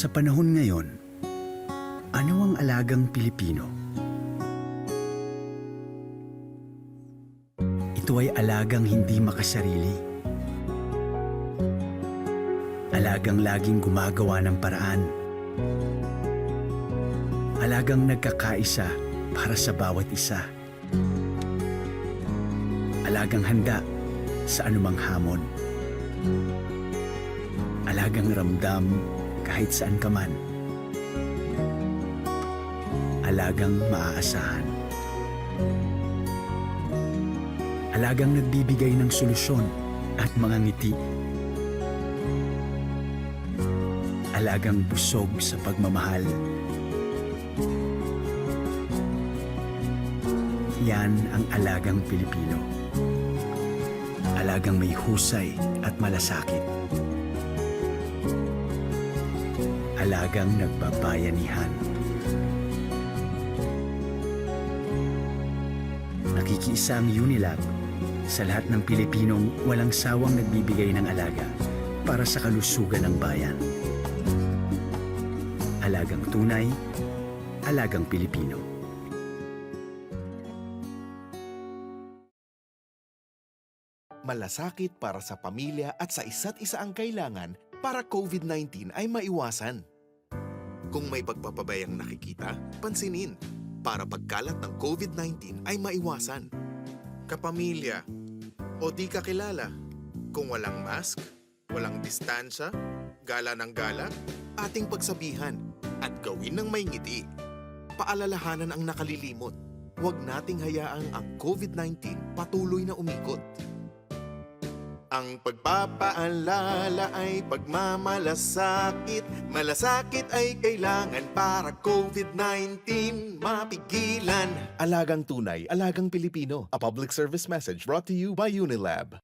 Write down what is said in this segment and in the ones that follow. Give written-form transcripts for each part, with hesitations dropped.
Sa panahon ngayon, ano ang alagang Pilipino? Ito ay alagang hindi makasarili. Alagang laging gumagawa ng paraan. Alagang nagkakaisa para sa bawat isa. Alagang handa sa anumang hamon. Alagang ramdam kahit saan ka man. Alagang maaasahan. Alagang nagbibigay ng solusyon at mga ngiti. Alagang busog sa pagmamahal. Yan ang alagang Pilipino. Alagang may husay at malasakit. Alagang nagbabayanihan. Nakikiisa ang Unilab sa lahat ng Pilipinong walang sawang nagbibigay ng alaga para sa kalusugan ng bayan. Alagang tunay, alagang Pilipino. Malasakit para sa pamilya at sa isa't isa ang kailangan para COVID-19 ay maiwasan. Kung may pagpapabayang nakikita, pansinin para pagkalat ng COVID-19 ay maiwasan. Kapamilya o di kakilala, kung walang mask, walang distansya, gala ng gala, ating pagsabihan at gawin ng may ngiti. Paalalahanan ang nakalilimot. Huwag nating hayaang ang COVID-19 patuloy na umikot. Ang pagpapaalala ay pagmamalasakit. Malasakit ay kailangan para COVID-19 mapigilan. Alagang tunay, alagang Pilipino. A public service message brought to you by Unilab.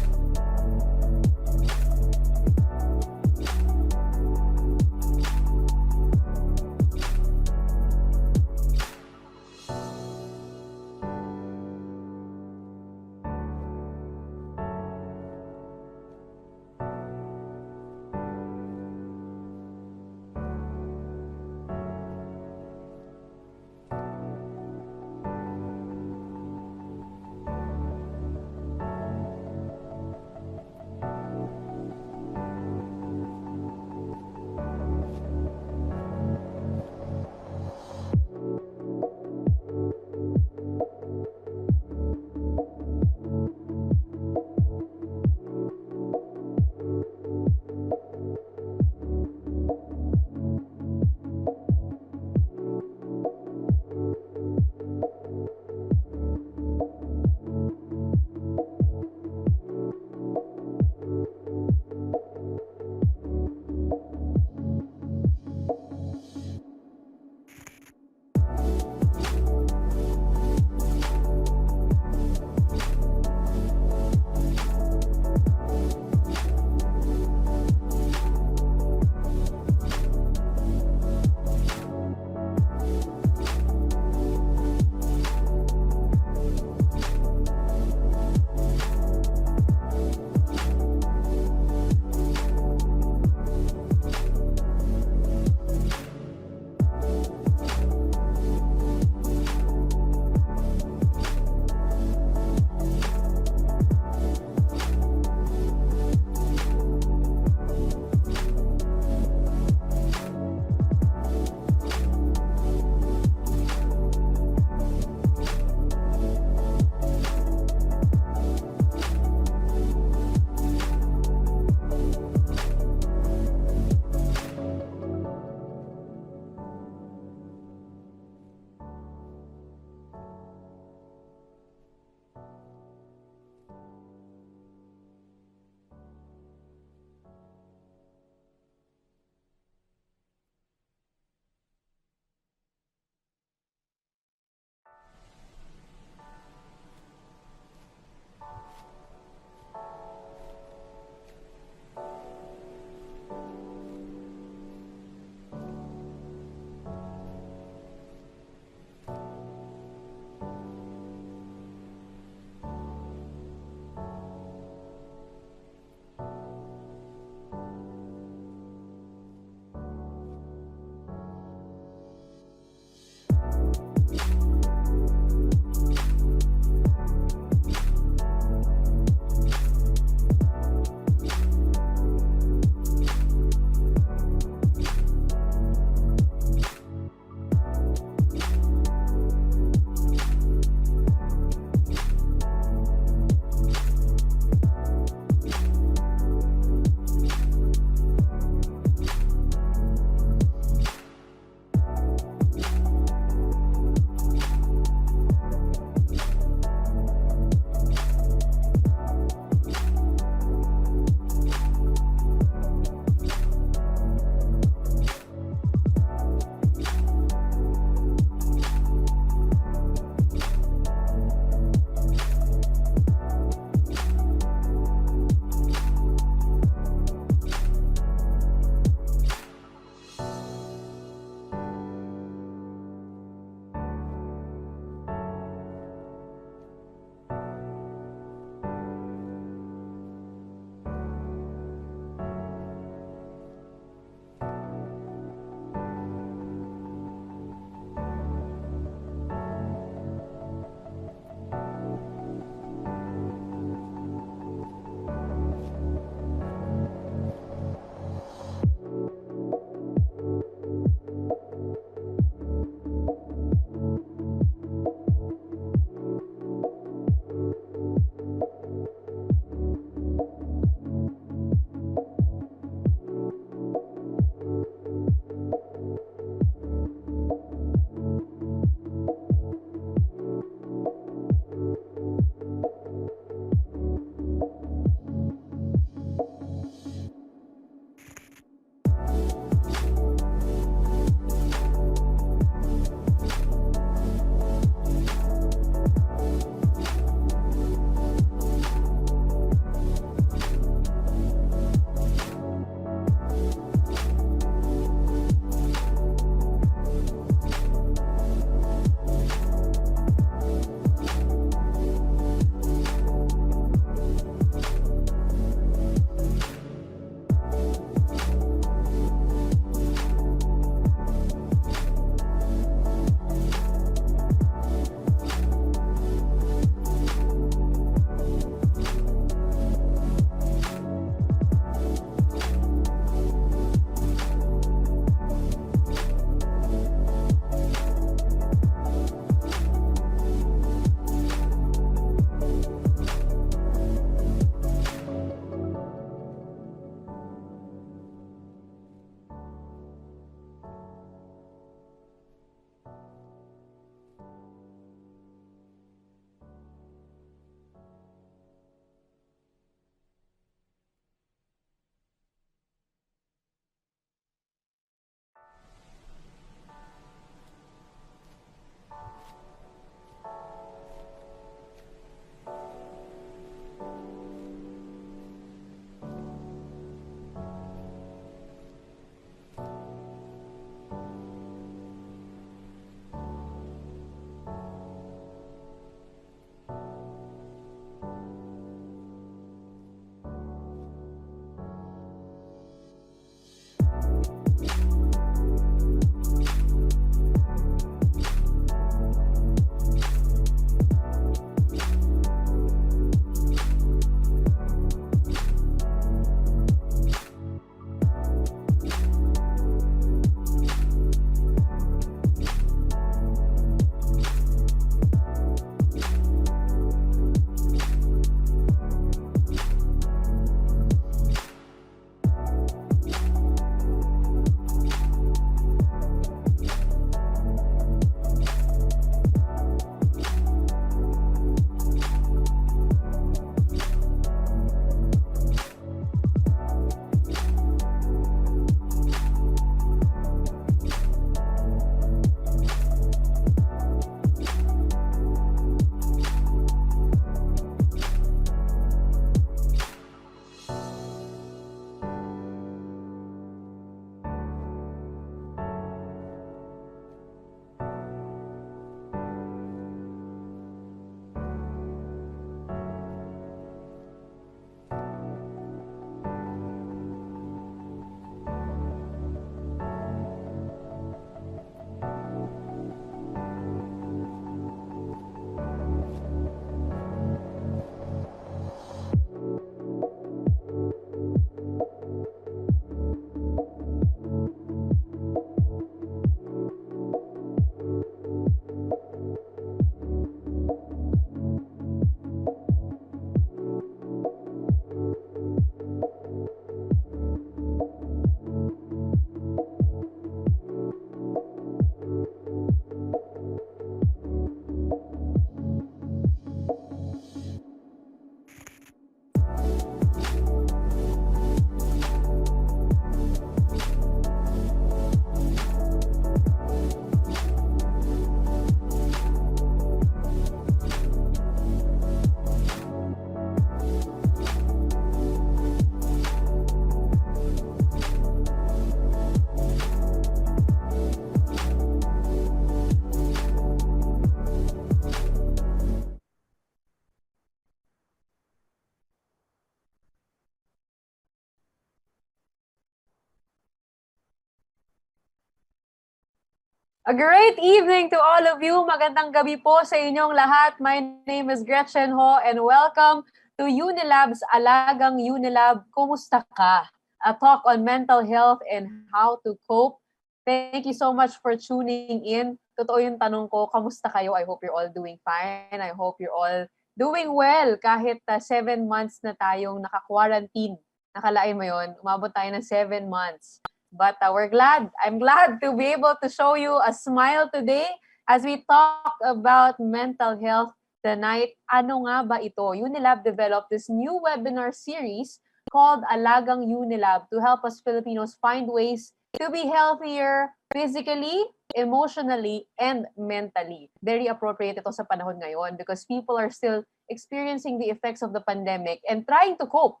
A great evening to all of you. Magandang gabi po sa inyong lahat. My name is Gretchen Ho and welcome to Unilab's Alagang Unilab, Kumusta Ka? A talk on mental health and how to cope. Thank you so much for tuning in. Totoo yung tanong ko, kamusta kayo? I hope you're all doing fine. I hope you're all doing well kahit 7 months na tayong naka-quarantine. Nakalain mo yun, umabot tayo ng 7 months. But I'm glad to be able to show you a smile today as we talk about mental health tonight. Ano nga ba ito? Unilab developed this new webinar series called Alagang Unilab to help us Filipinos find ways to be healthier physically, emotionally, and mentally. Very appropriate ito sa panahon ngayon because people are still experiencing the effects of the pandemic and trying to cope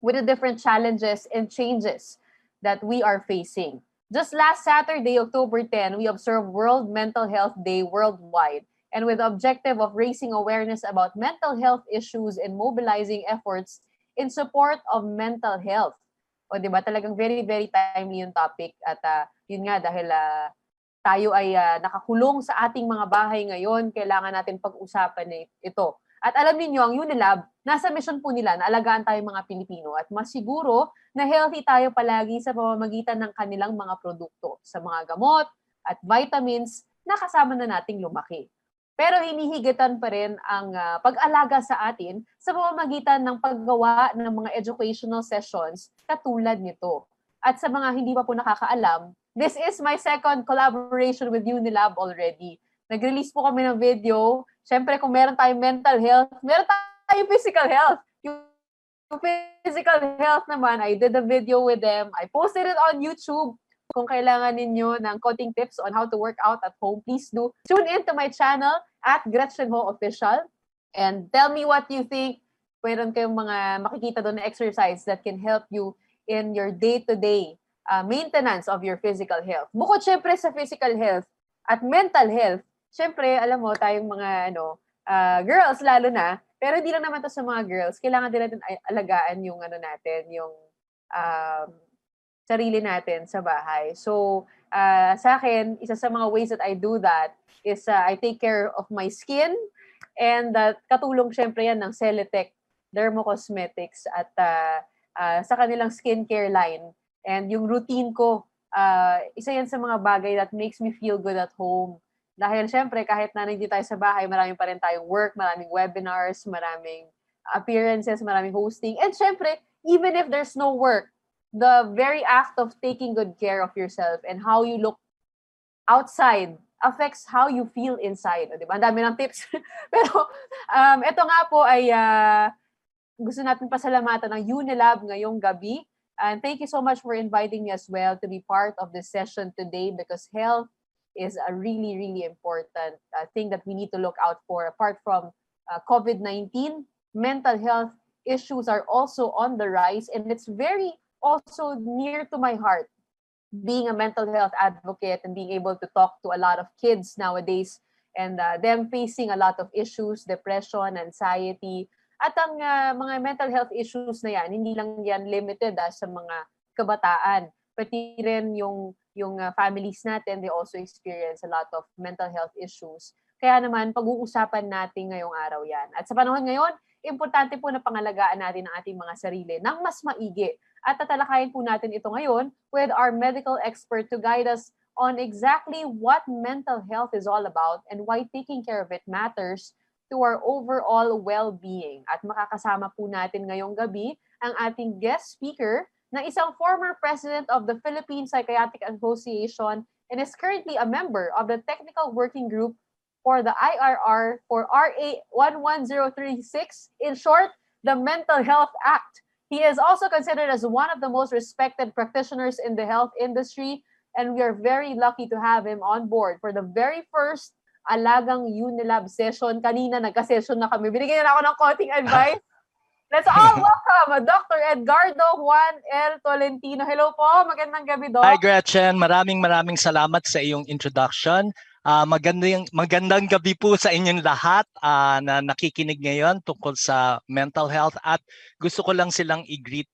with the different challenges and changes that we are facing. Just last Saturday, October 10, we observed World Mental Health Day worldwide, and with the objective of raising awareness about mental health issues and mobilizing efforts in support of mental health. O di ba talagang very, very timely yung topic at yun nga dahil tayo ay nakakulong sa ating mga bahay ngayon, kailangan natin pag-usapan ito. At alam niyo ang Unilab, nasa mission po nila na alagaan tayong mga Pilipino at masiguro na healthy tayo palagi sa pamamagitan ng kanilang mga produkto, sa mga gamot at vitamins na kasama na nating lumaki. Pero hinihigitan pa rin ang pag-alaga sa atin sa pamamagitan ng paggawa ng mga educational sessions katulad nito. At sa mga hindi pa po nakakaalam, this is my second collaboration with Unilab already. Nag-release po kami ng video. Siyempre, kung meron tayong mental health, meron tayong physical health. Yung physical health naman, I did a video with them. I posted it on YouTube. Kung kailangan ninyo ng konting tips on how to work out at home, please do tune in to my channel at Gretchen Ho Official and tell me what you think. Meron kayong mga makikita doon na exercise that can help you in your day-to-day maintenance of your physical health. Bukod syempre sa physical health at mental health, syempre, alam mo, tayong mga girls lalo na, pero hindi lang naman to sa mga girls, kailangan din natin alagaan yung natin, yung sarili natin sa bahay. So, sa akin, isa sa mga ways that I do that is I take care of my skin and katulong syempre yan ng Celetec Dermocosmetics at sa kanilang skincare line. And yung routine ko, isa yan sa mga bagay that makes me feel good at home. Dahil syempre, kahit na hindi tayo sa bahay, marami pa rin tayong work, maraming webinars, maraming appearances, maraming hosting. And syempre, even if there's no work, the very act of taking good care of yourself and how you look outside affects how you feel inside. O, diba? Ang dami ng tips. Pero ito nga po ay gusto natin pasalamatan ng Unilab ngayong gabi. And thank you so much for inviting me as well to be part of this session today because health is a really, really important thing that we need to look out for. Apart from COVID-19, mental health issues are also on the rise, and it's very also near to my heart, being a mental health advocate and being able to talk to a lot of kids nowadays and them facing a lot of issues, depression, anxiety, at ang mga mental health issues na yan, hindi lang yan limited sa mga kabataan, pati rin yung families natin, they also experience a lot of mental health issues. Kaya naman, pag-uusapan natin ngayong araw yan. At sa panahon ngayon, importante po na pangalagaan natin ang ating mga sarili ng mas maigi. At tatalakayin po natin ito ngayon with our medical expert to guide us on exactly what mental health is all about and why taking care of it matters to our overall well-being. At makakasama po natin ngayong gabi ang ating guest speaker na isang former president of the Philippine Psychiatric Association and is currently a member of the Technical Working Group for the IRR for RA 11036, in short, the Mental Health Act. He is also considered as one of the most respected practitioners in the health industry, and we are very lucky to have him on board for the very first Alagang Unilab session. Kanina nagka-session na kami. Binigyan na ako ng konting advice. Let's all welcome Dr. Edgardo Juan L. Tolentino. Hello po, magandang gabi, Doc. Hi Gretchen, maraming salamat sa iyong introduction. Magandang gabi po sa inyong lahat na nakikinig ngayon tungkol sa mental health, at gusto ko lang silang i-greet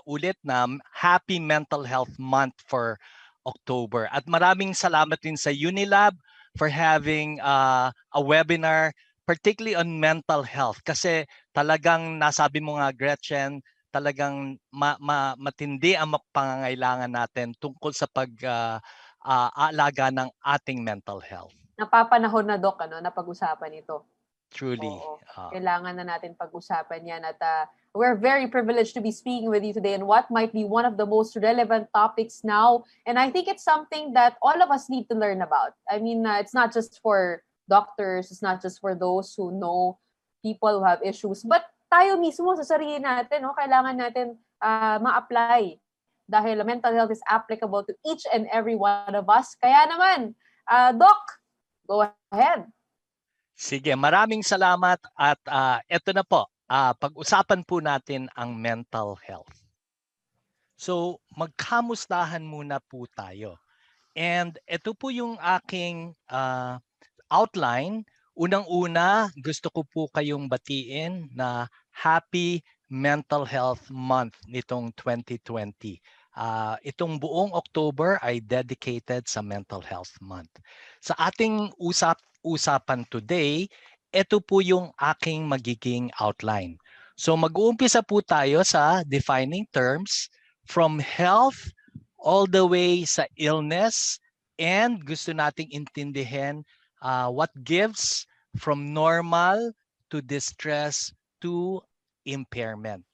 ulit na Happy Mental Health Month for October. At maraming salamat din sa Unilab for having a webinar particularly on mental health kasi talagang nasabi mo nga Gretchen, talagang matindi ang pangangailangan natin tungkol sa pag-aalaga ng ating mental health. Napapanahon na, Doc, na pag-usapan ito. Truly. Oo. Kailangan na natin pag-usapan yan at we're very privileged to be speaking with you today on what might be one of the most relevant topics now. And I think it's something that all of us need to learn about. I mean, it's not just for doctors, it's not just for those who know people who have issues, but tayo mismo sa sarili natin, kailangan natin ma-apply dahil mental health is applicable to each and every one of us. Kaya naman, Doc, go ahead. Sige, maraming salamat at ito na po, pag-usapan po natin ang mental health. So, magkamustahan muna po tayo. And ito po yung aking outline. Unang-una, gusto ko po kayong batiin na Happy Mental Health Month nitong 2020. Itong buong October ay dedicated sa Mental Health Month. Sa ating usapan today, ito po yung aking magiging outline. So mag-uumpisa po tayo sa defining terms from health all the way sa illness, and gusto nating intindihin what gives from normal to distress to impairment.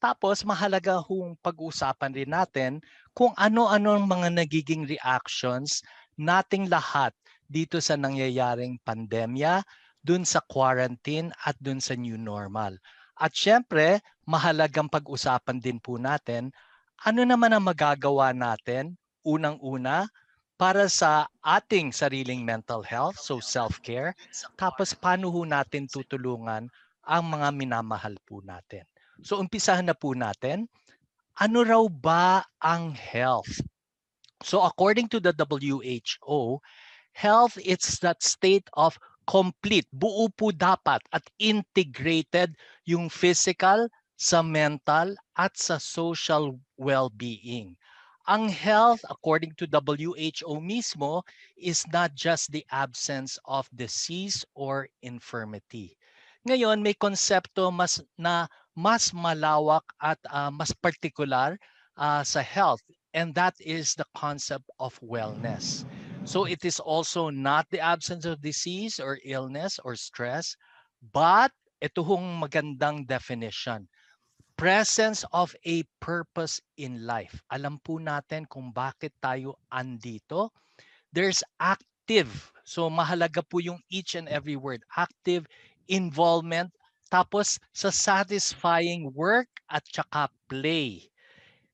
Tapos mahalaga hong pag-usapan rin natin kung ano-ano ang mga nagiging reactions nating lahat dito sa nangyayaring pandemya, dun sa quarantine at dun sa new normal. At syempre, mahalagang pag-usapan din po natin ano naman ang magagawa natin unang-una para sa ating sariling mental health, so self-care, tapos paano ho natin tutulungan ang mga minamahal po natin. So umpisahan na po natin, ano raw ba ang health? So according to the WHO, health is that state of complete, buo po dapat at integrated yung physical, sa mental at sa social well-being. Ang health, according to WHO mismo, is not just the absence of disease or infirmity. Ngayon, may konsepto mas malawak at mas particular sa health, and that is the concept of wellness. So it is also not the absence of disease or illness or stress, but ito hong magandang definition. Presence of a purpose in life. Alam po natin kung bakit tayo andito. There's active. So mahalaga po yung each and every word. Active involvement. Tapos sa satisfying work at saka play.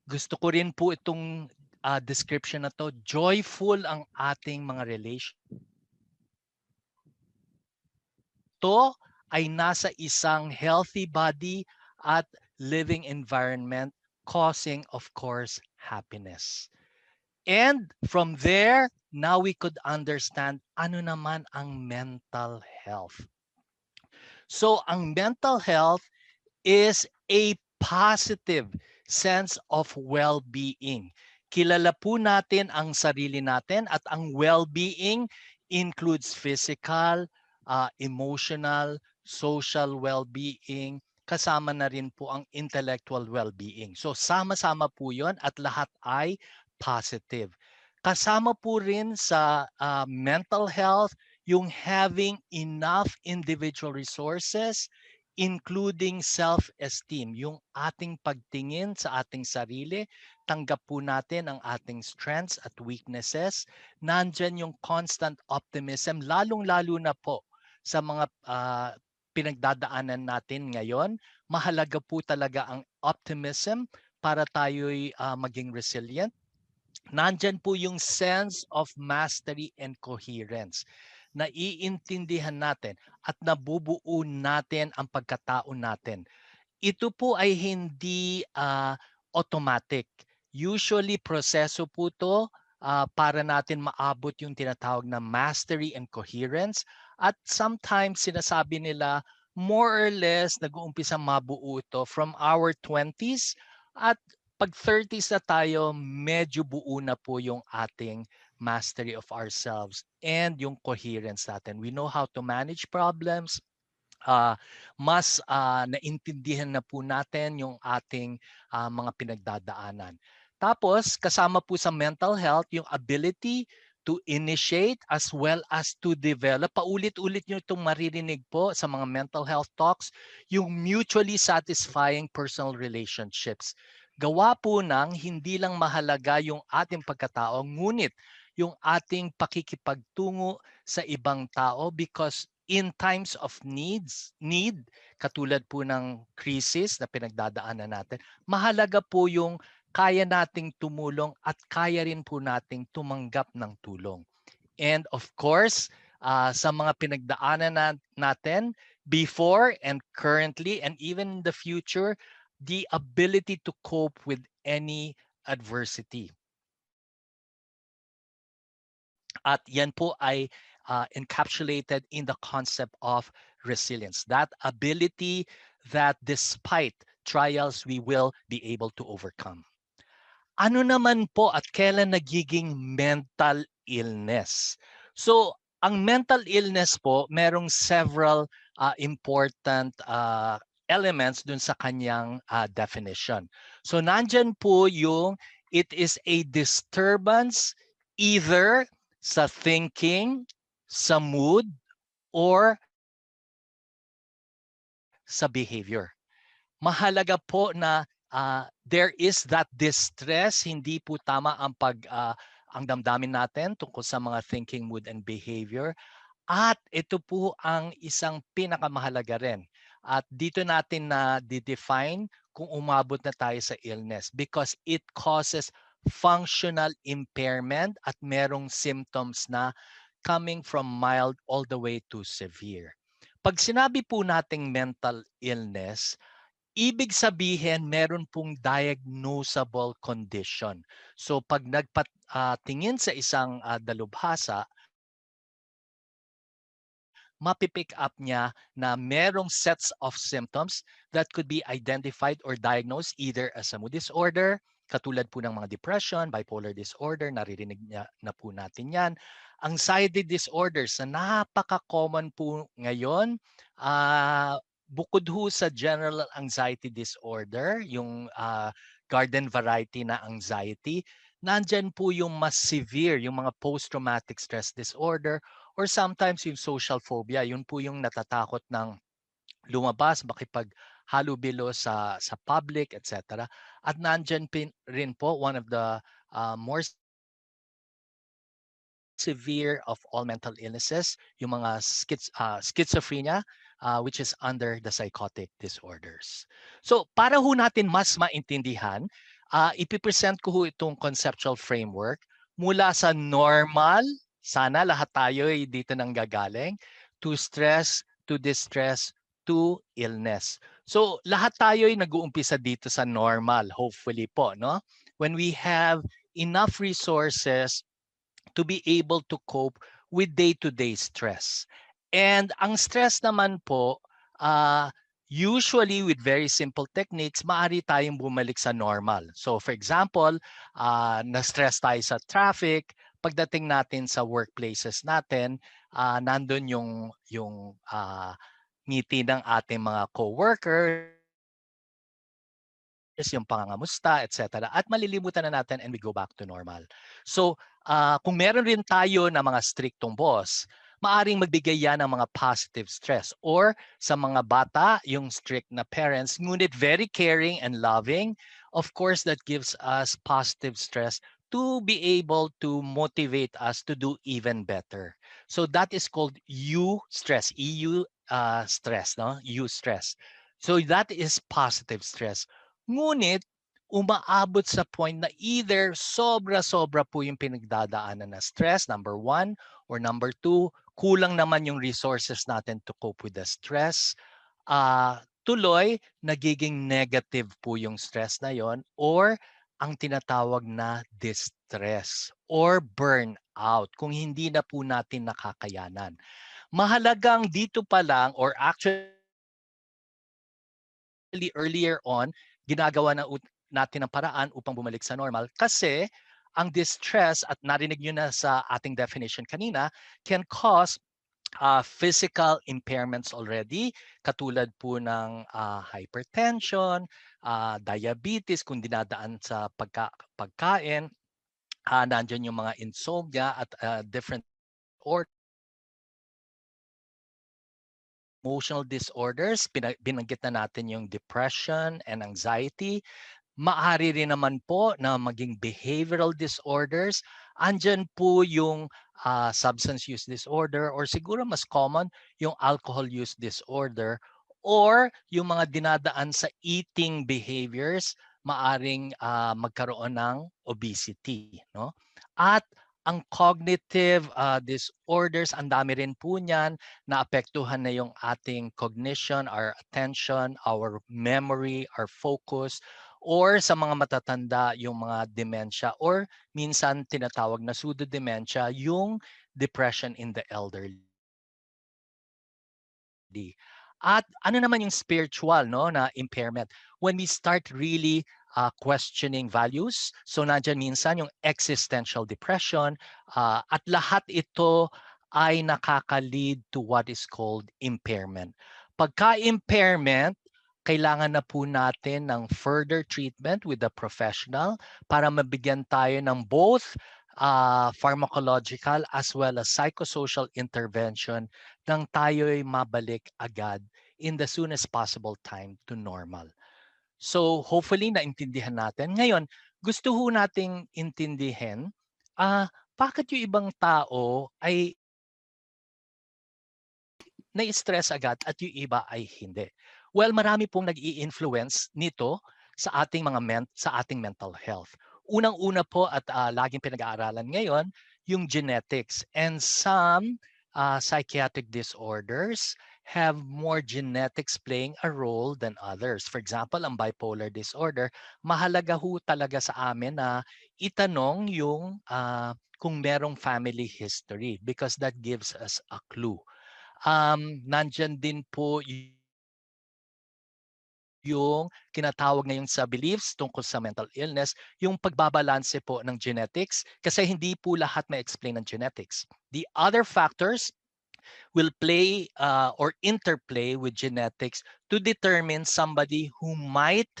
Gusto ko rin po itong description na to. Joyful ang ating mga relation. Ito ay nasa isang healthy body at living environment, causing, of course, happiness. And from there, now we could understand ano naman ang mental health. So ang mental health is a positive sense of well-being. Kilala po natin ang sarili natin at ang well-being includes physical, emotional, social well-being, kasama na rin po ang intellectual well-being. So sama-sama po yon at lahat ay positive. Kasama po rin sa mental health yung having enough individual resources, including self-esteem, yung ating pagtingin sa ating sarili, tanggap po natin ang ating strengths at weaknesses, nandyan yung constant optimism, lalong-lalo na po sa mga pinagdadaanan natin ngayon. Mahalaga po talaga ang optimism para tayo'y maging resilient. Nandyan po yung sense of mastery and coherence. Naiintindihan natin at nabubuo natin ang pagkatao natin. Ito po ay hindi automatic. Usually, proseso po ito para natin maabot yung tinatawag na mastery and coherence. At sometimes, sinasabi nila, more or less, nag-uumpisa mabuo ito from our 20s at Pag 30s na tayo, medyo buo na po yung ating mastery of ourselves and yung coherence natin. We know how to manage problems. Mas naintindihan na po natin yung ating mga pinagdadaanan. Tapos, kasama po sa mental health, yung ability to initiate as well as to develop. Paulit-ulit nyo itong maririnig po sa mga mental health talks, yung mutually satisfying personal relationships. Gawa po ng hindi lang mahalaga yung ating pagkatao, ngunit yung ating pakikipagtungo sa ibang tao because in times of need, katulad po ng crisis na pinagdadaanan natin, mahalaga po yung kaya nating tumulong at kaya rin po nating tumanggap ng tulong. And of course, sa mga pinagdaanan natin before and currently and even in the future, the ability to cope with any adversity. At yan po ay encapsulated in the concept of resilience. That ability that despite trials, we will be able to overcome. Ano naman po at kailan nagiging mental illness? So, ang mental illness po, merong several important elements dun sa kanyang definition. So, nandyan po yung it is a disturbance either sa thinking, sa mood, or sa behavior. Mahalaga po na there is that distress, hindi po tama ang ang damdamin natin tungkol sa mga thinking, mood, and behavior. At ito po ang isang pinakamahalaga rin. At dito natin na define kung umabot na tayo sa illness because it causes functional impairment at merong symptoms na coming from mild all the way to severe. Pag sinabi po nating mental illness, ibig sabihin meron pong diagnosable condition. So pag nagpatingin sa isang dalubhasa, mapipick up niya na merong sets of symptoms that could be identified or diagnosed either as a mood disorder, katulad po ng mga depression, bipolar disorder, naririnig na po natin yan. Anxiety disorders na napaka-common po ngayon, bukod ho sa general anxiety disorder, yung garden variety na anxiety, nandyan po yung mas severe, yung mga post-traumatic stress disorder, or sometimes yung social phobia, yun po yung natatakot ng lumabas, makipaghalubilo sa public, etc. At nandyan rin po one of the more severe of all mental illnesses, yung mga schizophrenia, which is under the psychotic disorders. So para ho natin mas maintindihan, ipipresent ko ho itong conceptual framework mula sa normal, sana lahat tayo ay dito nang gagaling, to stress, to distress, to illness. So lahat tayo ay nag-uumpisa dito sa normal, hopefully po, no? When we have enough resources to be able to cope with day-to-day stress. And ang stress naman po, usually with very simple techniques, maaari tayong bumalik sa normal. So for example, na-stress tayo sa traffic, pagdating natin sa workplaces natin, nandun yung ngiti ng ating mga co-workers, yung pangangamusta, etc. At malilimutan na natin and we go back to normal. So, kung meron rin tayo na mga striktong boss, maaring magbigay yan ng mga positive stress. Or sa mga bata, yung strict na parents, ngunit very caring and loving, of course, that gives us positive stress to be able to motivate us to do even better. So that is called stress, EU stress, no? Stress. So that is positive stress. Ngunit, umaabot sa point na either sobra-sobra po yung pinagdadaanan na stress, number one, or number two, kulang naman yung resources natin to cope with the stress. Tuloy, nagiging negative po yung stress na yon or ang tinatawag na distress or burnout kung hindi na po natin nakakayanan. Mahalagang dito pa lang or actually earlier on, ginagawa natin ng paraan upang bumalik sa normal. Kasi ang distress, at narinig nyo na sa ating definition kanina, can cause physical impairments already, katulad po ng hypertension, diabetes kung dinadaan sa pagkain, nandyan yung mga insomnia at different or emotional disorders, binanggit na natin yung depression and anxiety. Maaari rin naman po na maging behavioral disorders. Andyan po yung substance use disorder, or siguro mas common yung alcohol use disorder, or yung mga dinadaan sa eating behaviors, maaring magkaroon ng obesity. No? At ang cognitive disorders, ang dami rin po niyan, naapektuhan na yung ating cognition, our attention, our memory, our focus, or sa mga matatanda, yung mga dementia, or minsan tinatawag na pseudodementia, yung depression in the elderly. At ano naman yung spiritual, no, na impairment? When we start really questioning values, so nandiyan minsan yung existential depression, at lahat ito ay nakaka-lead to what is called impairment. Pagka-impairment, kailangan na po natin ng further treatment with a professional para mabigyan tayo ng both pharmacological as well as psychosocial intervention nang tayo'y mabalik agad in the soonest possible time to normal. So hopefully naintindihan natin. Ngayon, gusto ho nating intindihin bakit yung ibang tao ay na-stress agad at yung iba ay hindi. Well, marami pong nag-i-influence nito sa ating sa ating mental health. Unang-una po at laging pinag-aaralan ngayon, yung genetics, and some psychiatric disorders have more genetics playing a role than others. For example, ang bipolar disorder, mahalaga ho talaga sa amin na itanong yung kung merong family history, because that gives us a clue. Nandyan din po yung tinatawag ngayon sa beliefs tungkol sa mental illness, yung pagbabalanse po ng genetics, kasi hindi po lahat ma-explain ng genetics. The other factors will play or interplay with genetics to determine somebody who might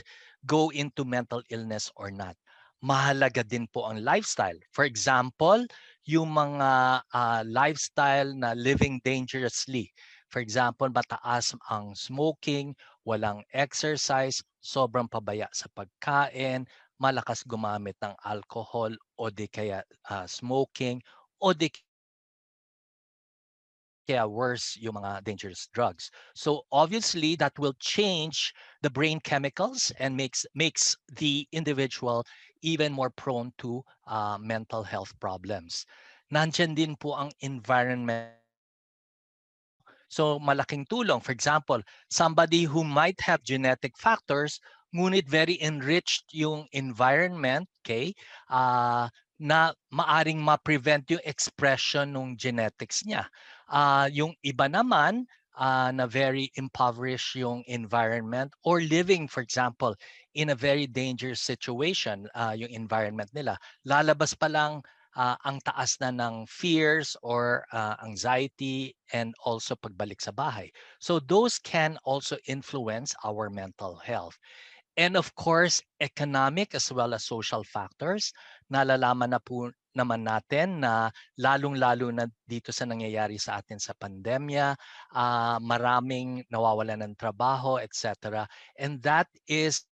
go into mental illness or not. Mahalaga din po ang lifestyle. For example, yung mga lifestyle na living dangerously. For example, mataas ang smoking, walang exercise, sobrang pabaya sa pagkain, malakas gumamit ng alcohol o di kaya smoking, o di kaya worse yung mga dangerous drugs. So obviously that will change the brain chemicals and makes the individual even more prone to mental health problems. Nandyan din po ang environment. So malaking tulong. For example, somebody who might have genetic factors, ngunit very enriched yung environment, okay, na maaring ma-prevent yung expression ng genetics niya. Yung iba naman, na very impoverished yung environment, or living, for example, in a very dangerous situation, yung environment nila. Lalabas pa lang ang taas na ng fears or anxiety, and also pagbalik sa bahay. So those can also influence our mental health. And of course, economic as well as social factors. Nalalaman na po naman natin na lalong-lalo na dito sa nangyayari sa atin sa pandemya, maraming nawawalan ng trabaho, etc. And that is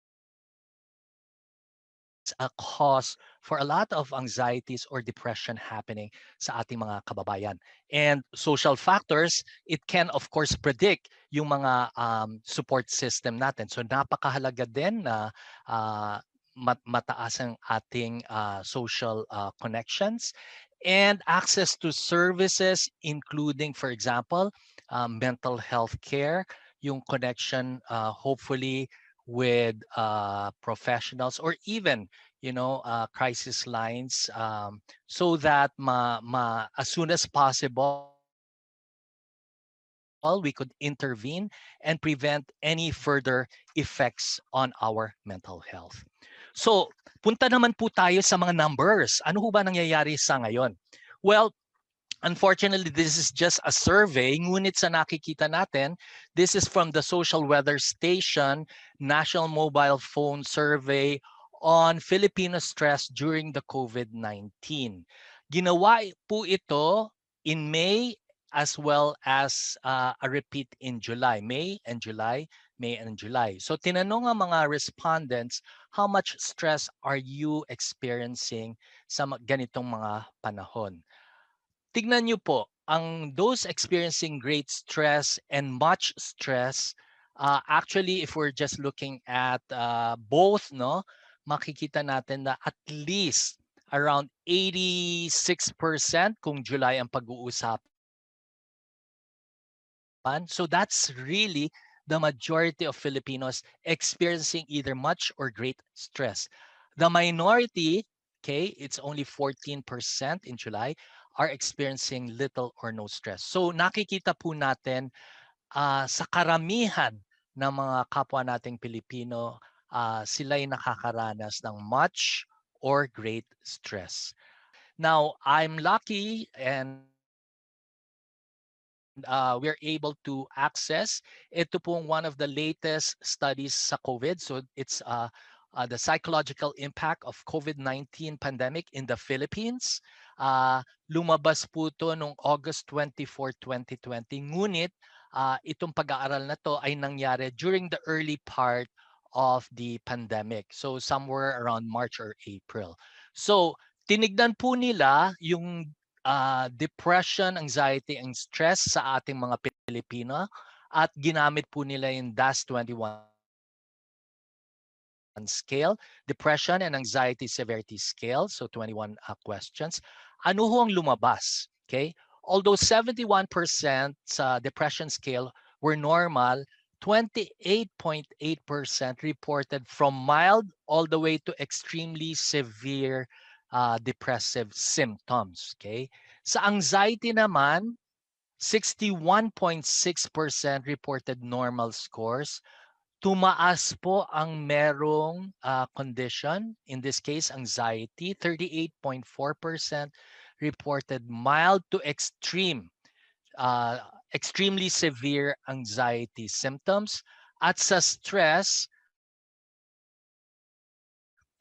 a cause for a lot of anxieties or depression happening sa ating mga kababayan. And social factors, it can of course predict yung mga support system natin. So napakahalaga din na mataas ang ating social connections and access to services, including, for example, mental health care, yung connection hopefully with professionals, or even crisis lines, so that as soon as possible we could intervene and prevent any further effects on our mental health. So, punta naman po tayo sa mga numbers. Ano ho ba nangyayari sa ngayon? Well, unfortunately, this is just a survey, ngunit sa nakikita natin, this is from the Social Weather Station National Mobile Phone Survey on Filipino stress during the COVID-19. Ginawa po ito in May as well as a repeat in July, May and July. So tinanong ang mga respondents, how much stress are you experiencing sa ganitong mga panahon? Tignan niyo po, ang those experiencing great stress and much stress, actually if we're just looking at both, no, makikita natin na at least around 86% kung July ang pag-uusapan. So that's really the majority of Filipinos experiencing either much or great stress. The minority, okay, it's only 14% in July, are experiencing little or no stress. So nakikita po natin sa karamihan ng mga kapwa nating Pilipino, sila'y nakakaranas ng much or great stress. Now, I'm lucky and we're able to access ito pong one of the latest studies sa COVID. So it's the psychological impact of COVID-19 pandemic in the Philippines. Lumabas po ito noong August 24, 2020. Ngunit itong pag-aaral na to ay nangyari during the early part of the pandemic. So somewhere around March or April. So tinignan po nila yung depression, anxiety, and stress sa ating mga Pilipino at ginamit po nila yung DAS-21 scale, depression and anxiety severity scale, so 21 questions. Ano ho ang lumabas? Okay? Although 71% sa depression scale were normal, 28.8% reported from mild all the way to extremely severe depressive symptoms. Okay? Sa anxiety naman, 61.6% reported normal scores. Tumaas po ang merong condition, in this case anxiety, 38.4% reported mild to extreme, extremely severe anxiety symptoms. At sa stress,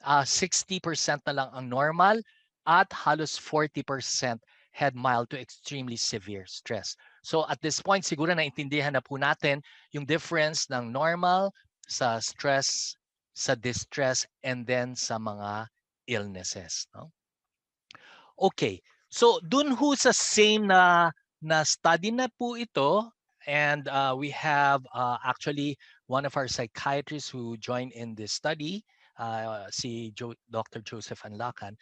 60% na lang ang normal at halos 40% had mild to extremely severe stress. So at this point, siguro naintindihan na po natin yung difference ng normal sa stress, sa distress, and then sa mga illnesses. No? Okay, so dun ho sa same na study na po ito, and we have actually one of our psychiatrists who joined in this study, si Dr. Joseph Anlacan.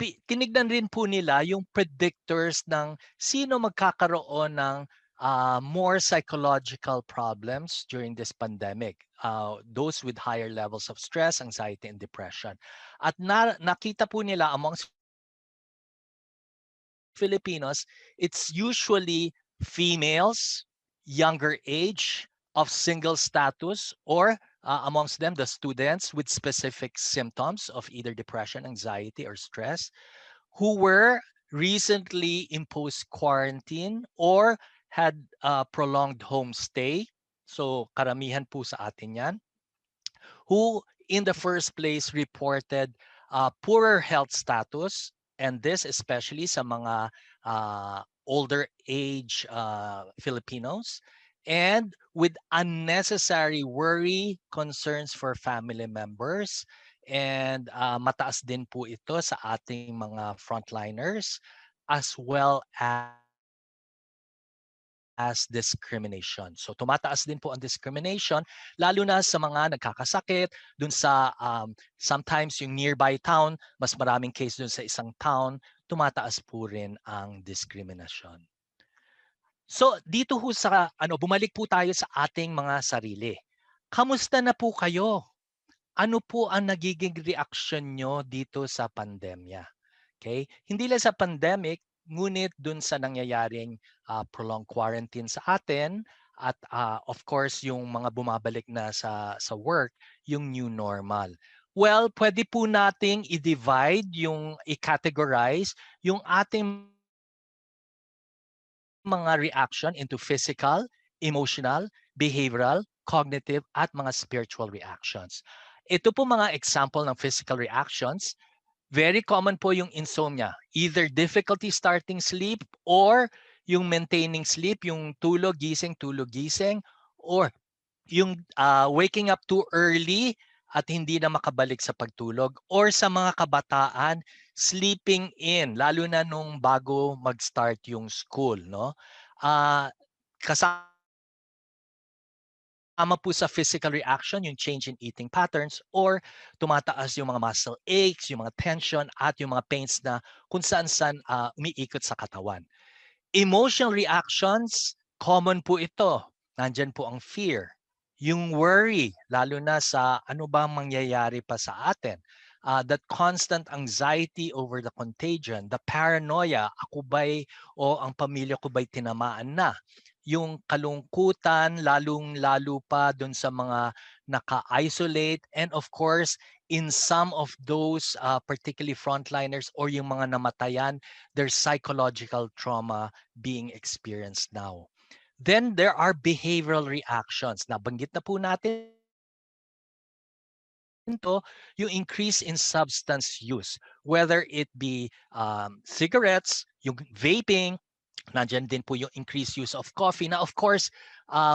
Tinignan rin po nila yung predictors ng sino magkakaroon ng more psychological problems during this pandemic. Those with higher levels of stress, anxiety, and depression. At nakita po nila amongst Filipinos, it's usually females, younger age, of single status, or amongst them, the students with specific symptoms of either depression, anxiety, or stress, who were recently imposed quarantine or had prolonged home stay. So karamihan po sa atin yan. Who in the first place reported poorer health status, and this especially sa mga older age Filipinos, and with unnecessary worry, concerns for family members, and mataas din po ito sa ating mga frontliners, as well as discrimination. So tumataas din po ang discrimination, lalo na sa mga nagkakasakit, dun sa sometimes yung nearby town, mas maraming case dun sa isang town, tumataas po rin ang discrimination. So dito ho sa bumalik po tayo sa ating mga sarili. Kamusta na po kayo? Ano po ang nagiging reaksyon nyo dito sa pandemya? Okay? Hindi lang sa pandemic, ngunit dun sa nangyayaring prolonged quarantine sa atin at of course yung mga bumabalik na sa work, yung new normal. Well, pwede po nating i-divide i-categorize yung ating mga reaction into physical, emotional, behavioral, cognitive, at mga spiritual reactions. Ito po mga example ng physical reactions. Very common po yung insomnia. Either difficulty starting sleep or yung maintaining sleep, yung tulog, gising, or yung waking up too early at hindi na makabalik sa pagtulog, or sa mga kabataan sleeping in lalo na nung bago mag-start yung school, no? Kasama po sa physical reaction yung change in eating patterns, or tumataas yung mga muscle aches, yung mga tension at yung mga pains na kung saan-saan umiikot sa katawan. Emotional reactions, common po ito. Nandyan po ang fear, yung worry, lalo na sa ano ba mangyayari pa sa atin. That constant anxiety over the contagion, the paranoia, ako ba'y o ang pamilya ko ba'y tinamaan na. Yung kalungkutan, lalong-lalo pa dun sa mga naka-isolate, and of course, in some of those particularly frontliners or yung mga namatayan, there's psychological trauma being experienced now. Then there are behavioral reactions. Nabanggit na po natin to, yung increase in substance use, whether it be cigarettes, yung vaping, nandiyan din po yung increased use of coffee na of course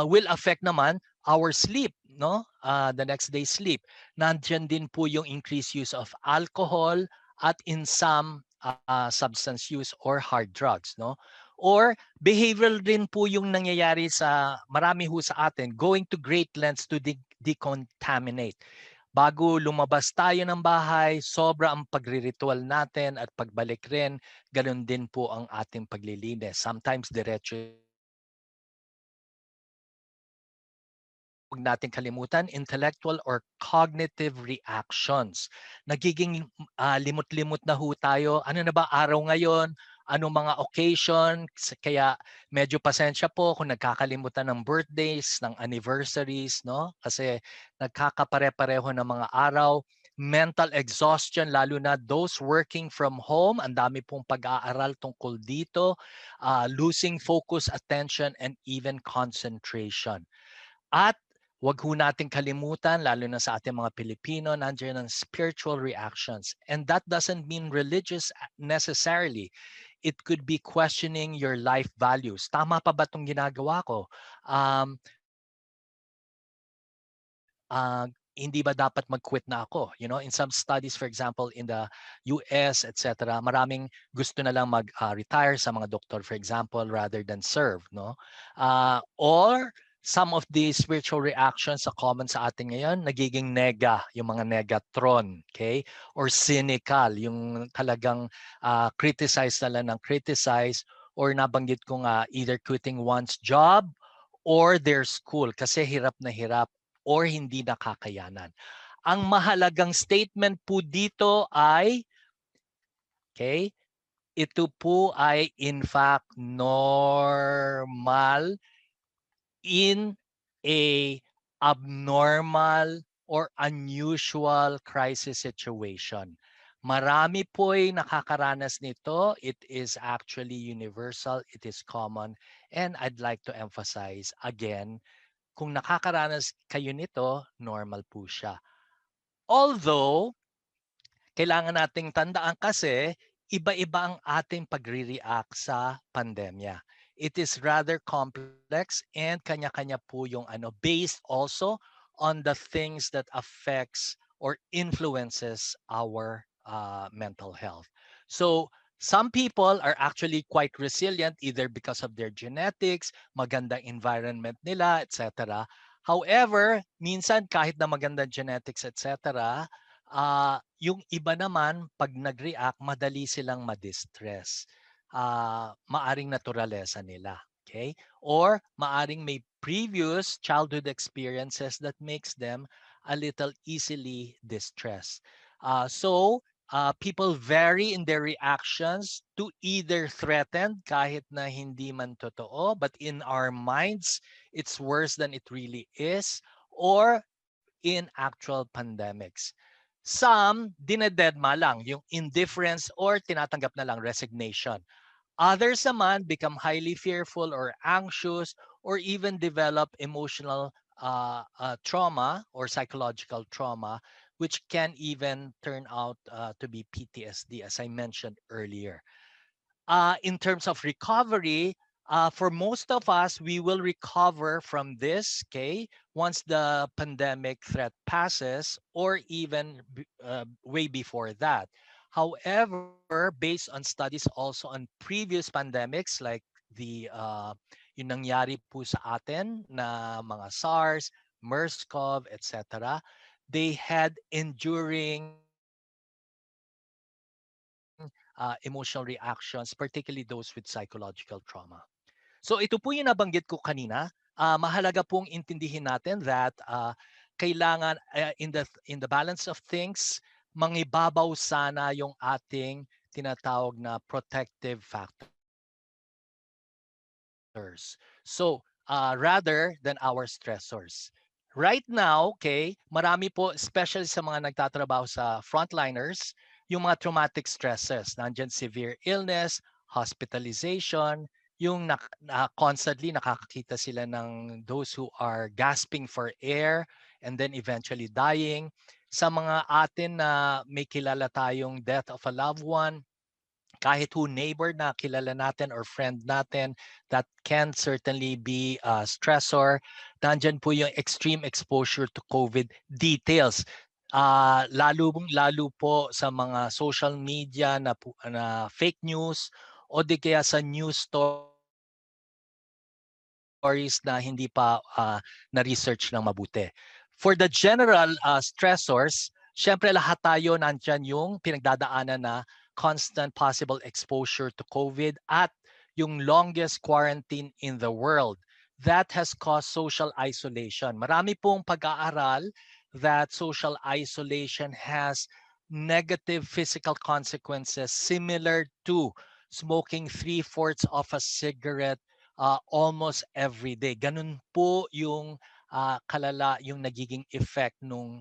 will affect naman our sleep, no? The next day sleep. Nandiyan din po yung increased use of alcohol at in some substance use or hard drugs, no? Or behavioral din po yung nangyayari sa marami ho sa atin, going to great lengths to decontaminate. Bago lumabas tayo ng bahay, sobra ang pagriritual natin at pagbalik rin, ganun din po ang ating paglilinis. Sometimes diretso. Huwag natin kalimutan, intellectual or cognitive reactions. Nagiging limot-limot na ho tayo. Ano na ba araw ngayon? Ano mga occasion? Kaya medyo pasensya po kung nagkakalimutan ng birthdays, ng anniversaries, no? Kasi nagkakapare-pareho ng mga araw. Mental exhaustion, lalo na those working from home. Ang dami pong pag-aaral tungkol dito. Losing focus, attention, and even concentration. At wag ho nating kalimutan, lalo na sa ating mga Pilipino, nandiyan ang spiritual reactions. And that doesn't mean religious necessarily. It could be questioning your life values. Tama pa ba itong ginagawa ko? Hindi ba dapat mag-quit na ako? You know, in some studies, for example, in the US, etc., maraming gusto na lang mag-retire sa mga doktor, for example, rather than serve, no? Or some of the spiritual reactions sa common sa atin ngayon, nagiging yung mga negatron, okay? Or cynical, yung talagang criticize na lang ng criticize, or nabanggit ko nga, either quitting one's job or their school kasi hirap na hirap or hindi nakakayanan. Ang mahalagang statement po dito ay, okay, ito po ay in fact normal in a abnormal or unusual crisis situation. Marami po'y nakakaranas nito. It is actually universal. It is common. And I'd like to emphasize again, kung nakakaranas kayo nito, normal po siya. Although, kailangan nating tandaan kasi, iba-iba ang ating pagre-react sa pandemya. It is rather complex and kanya-kanya po yung based also on the things that affects or influences our mental health. So, some people are actually quite resilient either because of their genetics, magandang environment nila, etc. However, minsan kahit na magandang genetics, etc., yung iba naman, pag nag-react, madali silang ma-distress. Maaring naturalesa nila. Okay? Or maaring may previous childhood experiences that makes them a little easily distressed. People vary in their reactions to either threatened kahit na hindi man totoo, but in our minds, it's worse than it really is, or in actual pandemics. Some, dinededma lang, yung indifference or tinatanggap na lang, resignation. Others naman become highly fearful or anxious or even develop emotional trauma or psychological trauma, which can even turn out to be PTSD, as I mentioned earlier. In terms of recovery, for most of us, we will recover from this, okay, once the pandemic threat passes or even way before that. However, based on studies also on previous pandemics like the yung nangyari po sa atin na mga SARS, MERS-CoV, etc., they had enduring emotional reactions, particularly those with psychological trauma. So ito po yung nabanggit ko kanina. Mahalaga pong intindihin natin that kailangan in the balance of things, mangibabaw sana yung ating tinatawag na protective factors. So rather than our stressors. Right now, okay, marami po, especially sa mga nagtatrabaho sa frontliners, yung mga traumatic stresses. Nandyan severe illness, hospitalization, yung constantly nakakakita sila ng those who are gasping for air and then eventually dying. Sa mga atin na may kilala tayong death of a loved one, kahit who neighbor na kilala natin or friend natin, that can certainly be a stressor. Nandyan po yung extreme exposure to COVID details. Lalo po sa mga social media na fake news o di kaya sa news stories na hindi pa na-research ng mabuti. For the general stressors, syempre lahat tayo nandyan yung pinagdadaanan na constant possible exposure to COVID at yung longest quarantine in the world. That has caused social isolation. Marami pong pag-aaral that social isolation has negative physical consequences similar to smoking 3/4 of a cigarette almost every day. Ganun po yung kalala yung nagiging effect nung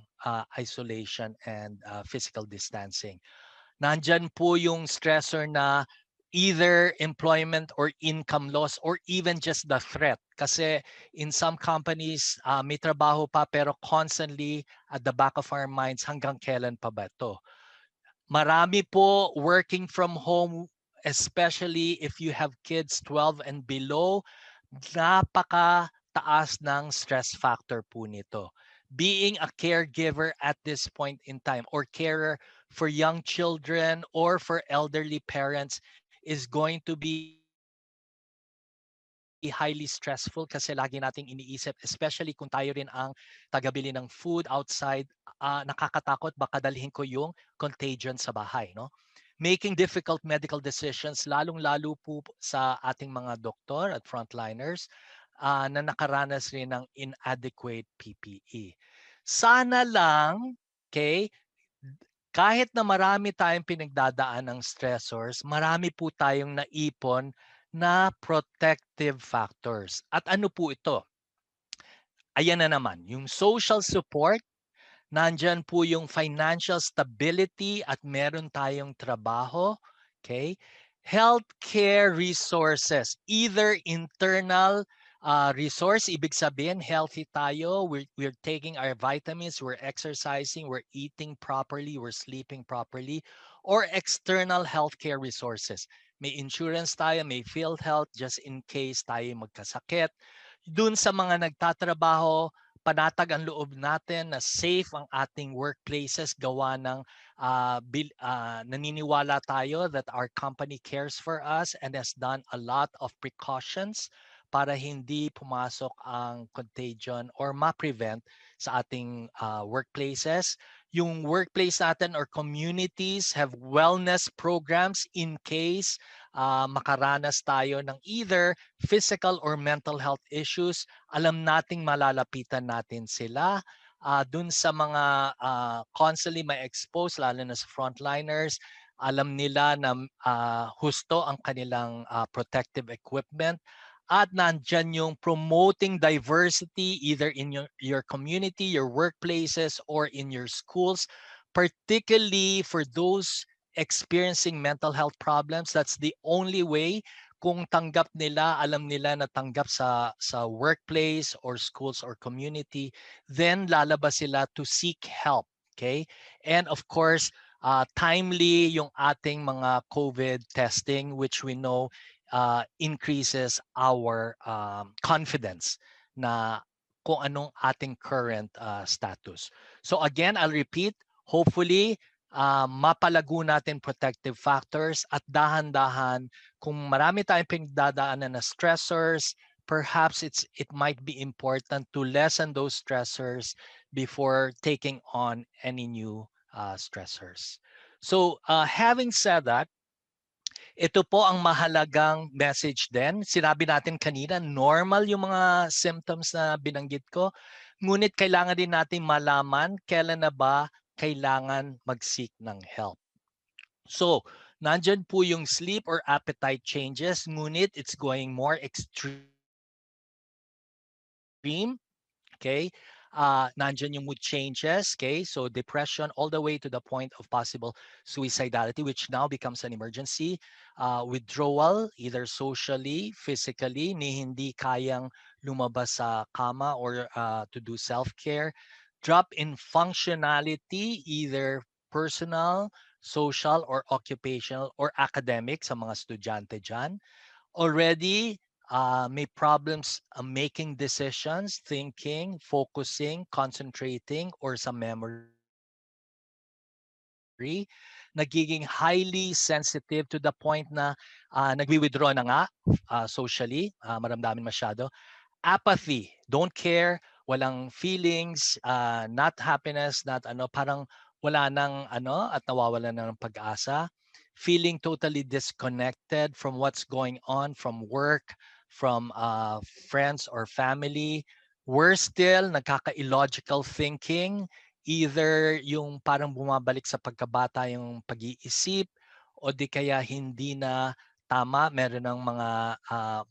isolation and physical distancing. Nandyan po yung stressor na either employment or income loss or even just the threat. Kasi in some companies, may trabaho pa pero constantly at the back of our minds, hanggang kailan pa ba ito? Marami po working from home, especially if you have kids 12 and below, napaka-taas ng stress factor po nito. Being a caregiver at this point in time or carer for young children or for elderly parents is going to be highly stressful kasi lagi nating iniisip, especially kung tayo rin ang tagabili ng food outside, nakakatakot baka dalhin ko yung contagion sa bahay, no? Making difficult medical decisions, lalong-lalo po sa ating mga doktor at frontliners na nakaranas rin ng inadequate PPE. Sana lang, okay, kahit na marami tayong pinagdadaan ng stressors, marami po tayong naipon na protective factors. At ano po ito? Ayan na naman, yung social support, nandyan po yung financial stability at meron tayong trabaho, okay? Healthcare resources, either internal resource, ibig sabihin healthy tayo, we're taking our vitamins, we're exercising, we're eating properly, we're sleeping properly, or external healthcare resources. May insurance tayo, may PhilHealth just in case tayo magkasakit. Dun sa mga nagtatrabaho, panatag ang loob natin na safe ang ating workplaces, gawa ng naniniwala tayo that our company cares for us and has done a lot of precautions para hindi pumasok ang contagion or ma-prevent sa ating workplaces. Yung workplace natin or communities have wellness programs in case makaranas tayo ng either physical or mental health issues. Alam nating malalapitan natin sila. Dun sa mga constantly may expose, lalo na sa frontliners, alam nila na husto ang kanilang protective equipment. At nandyan yung promoting diversity either in your community, your workplaces, or in your schools particularly for those experiencing mental health problems. That's the only way. Kung tanggap nila, alam nila na tanggap sa workplace or schools or community, then lalabas sila to seek help. Okay? And of course, timely yung ating mga COVID testing, which we know increases our confidence na kung anong ating current status. So again, I'll repeat, hopefully, mapalago natin protective factors at dahan-dahan kung marami tayong pinagdadaanan na stressors, perhaps it might be important to lessen those stressors before taking on any new stressors. So having said that, ito po ang mahalagang message din. Sinabi natin kanina, normal yung mga symptoms na binanggit ko. Ngunit kailangan din natin malaman kailan na ba kailangan mag-seek ng help. So, nandyan po yung sleep or appetite changes, ngunit it's going more extreme. Okay? Nandyan yung mood changes, okay? So depression all the way to the point of possible suicidality, which now becomes an emergency. Withdrawal, either socially, physically, ni hindi kayang lumabas sa kama or to do self-care. Drop in functionality, either personal, social, or occupational, or academic sa mga estudyante dyan. Already may problems making decisions, thinking, focusing, concentrating, or sa memory. Nagiging highly sensitive to the point na nagwi-withdraw na nga socially, maramdamin masyado. Apathy, don't care, walang feelings, not happiness, not ano, parang wala nang ano at nawawala na ng pag-asa. Feeling totally disconnected from what's going on, from work, from friends or family. Worse still, nagkaka-illogical thinking, either yung parang bumabalik sa pagkabata yung pag-iisip o di kaya hindi na tama, meron ng mga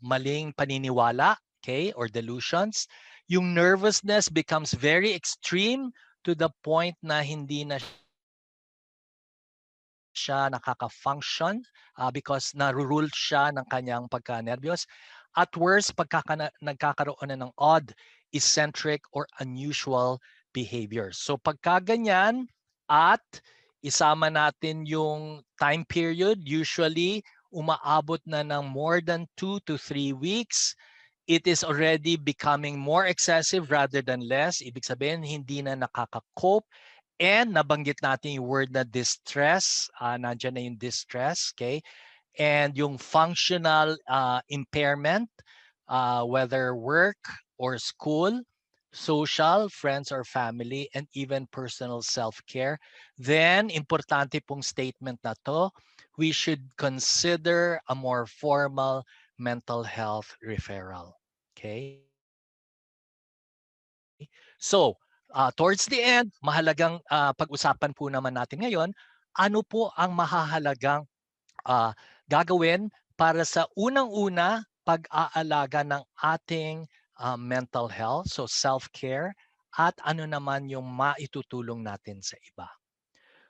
maling paniniwala, okay, or delusions. Yung nervousness becomes very extreme to the point na hindi na siya nakaka-function because narurule siya ng kanyang pagka-nervyos. At worst, nagkakaroon na ng odd, eccentric, or unusual behaviors. So pagka ganyan at isama natin yung time period, usually umaabot na ng more than 2 to 3 weeks, it is already becoming more excessive rather than less. Ibig sabihin, hindi na nakaka-cope. And nabanggit natin yung word na distress. Nandiyan na yung distress, okay? And yung functional impairment, whether work or school, social, friends or family, and even personal self-care. Then, importante pong statement na to, we should consider a more formal mental health referral. Okay? So, towards the end, mahalagang pag-usapan po naman natin ngayon, ano po ang mahahalagang gagawin para sa unang-una pag-aalaga ng ating mental health, so self-care, at ano naman yung maitutulong natin sa iba.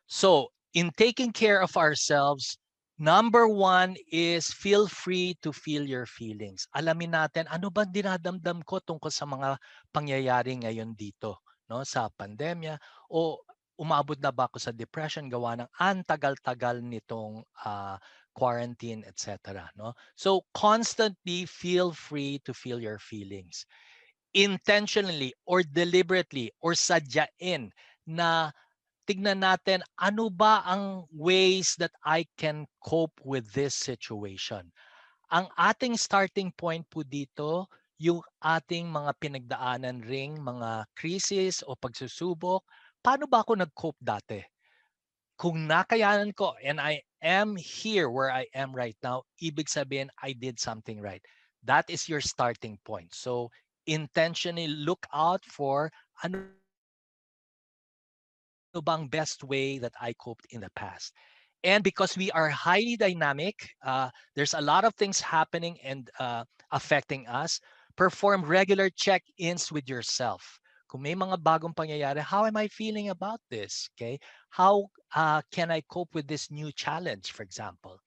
So, in taking care of ourselves, number one is feel free to feel your feelings. Alamin natin, ano ba dinadamdam ko tungkol sa mga pangyayari ngayon dito, no, sa pandemya, o umabot na ba ako sa depression gawa ng antagal-tagal nitong quarantine, etc. No? So, constantly feel free to feel your feelings. Intentionally or deliberately or sadyain na tignan natin ano ba ang ways that I can cope with this situation. Ang ating starting point po dito, yung ating mga pinagdaanan ring mga krisis o pagsusubok, paano ba ako nag-cope dati? Kung nakayanan ko and I am here where I am right now, ibig sabihin I did something right. That is your starting point. So intentionally look out for ano bang best way that I coped in the past. And because we are highly dynamic, there's a lot of things happening and affecting us. Perform regular check-ins with yourself. Kung may mga bagong pangyayari, how am I feeling about this? Okay? How can I cope with this new challenge, for example?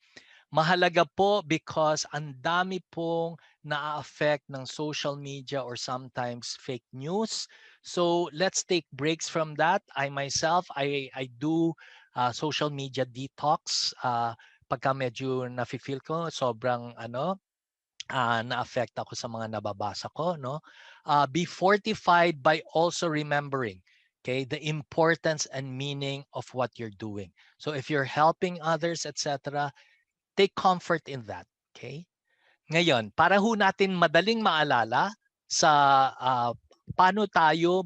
Mahalaga po because ang dami pong na-affect ng social media or sometimes fake news. So let's take breaks from that. I myself, I do social media detox. Pagka medyo nafe-feel ko, sobrang na-affect ako sa mga nababasa ko. No? Be fortified by also remembering the importance and meaning of what you're doing. So if you're helping others, etc., take comfort in that. Okay? Ngayon, para ho natin madaling maalala sa paano tayo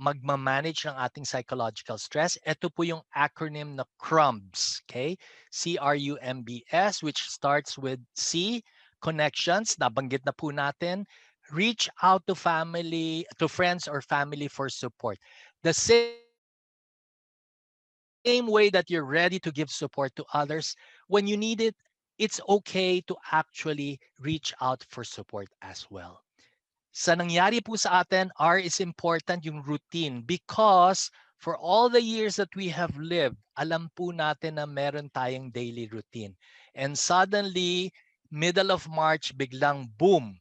magmamanage ng ating psychological stress, ito po yung acronym na CRUMBS. Okay? CRUMBS, which starts with C, connections, nabanggit na po natin. Reach out to friends or family for support. The same way that you're ready to give support to others when you need it, it's okay to actually reach out for support as well. Sa nangyari po sa atin, R is important yung routine because for all the years that we have lived, alam po natin na meron tayong daily routine. And suddenly, middle of March, biglang boom,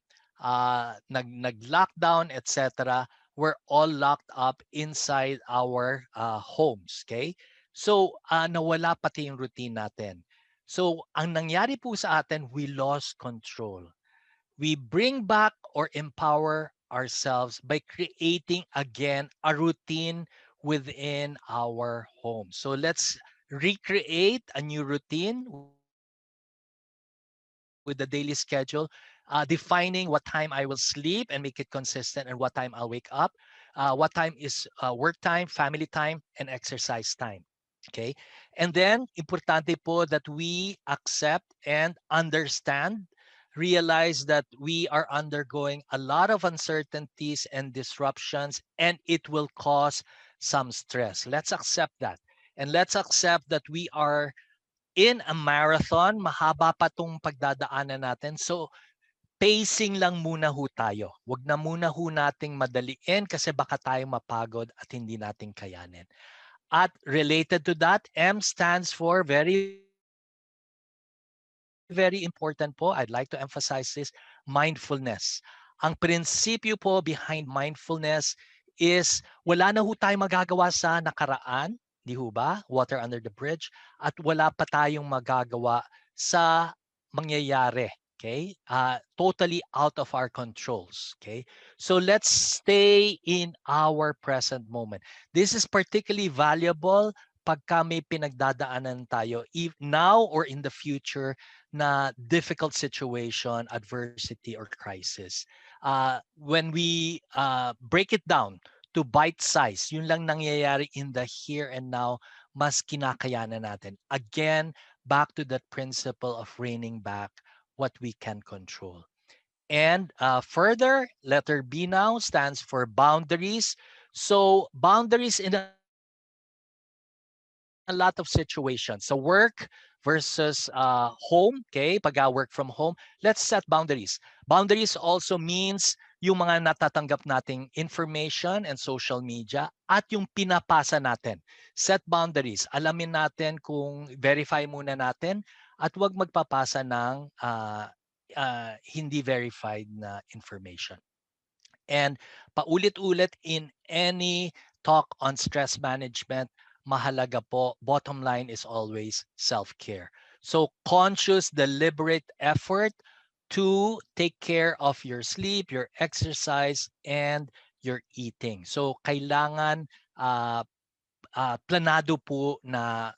nag-lockdown, etc. We're all locked up inside our homes, okay? So, nawala pati yung routine natin. So, ang nangyari po sa atin, we lost control. We bring back or empower ourselves by creating again a routine within our home. So let's recreate a new routine with the daily schedule, defining what time I will sleep and make it consistent and what time I'll wake up, what time is work time, family time, and exercise time. Okay? And then, importante po that we accept and understand, realize that we are undergoing a lot of uncertainties and disruptions, and it will cause some stress. Let's accept that. And let's accept that we are in a marathon, mahaba pa tong pagdadaanan natin. So, pacing lang muna ho tayo. Huwag na muna ho nating madaliin kasi baka tayo mapagod at hindi natin kayanin. At related to that, M stands for very, very important po. I'd like to emphasize this, mindfulness. Ang prinsipyo po behind mindfulness is wala na ho tayong magagawa sa nakaraan, di ho ba? Water under the bridge. At wala pa tayong magagawa sa mangyayari. Okay? Totally out of our controls. Okay? So let's stay in our present moment. This is particularly valuable pagka may pinagdadaanan tayo now or in the future na difficult situation, adversity, or crisis. When we break it down to bite size, yun lang nangyayari in the here and now, mas kinakayanan natin. Again, back to that principle of reining back what we can control. And further, letter B now stands for boundaries. So boundaries in a lot of situations. So work versus home, okay? Pag work from home, let's set boundaries. Boundaries also means yung mga natatanggap nating information and social media at yung pinapasa natin. Set boundaries. Alamin natin kung verify muna natin at huwag magpapasa ng hindi verified na information. And paulit-ulit in any talk on stress management, mahalaga po, bottom line is always self-care. So conscious, deliberate effort to take care of your sleep, your exercise, and your eating. So kailangan planado po na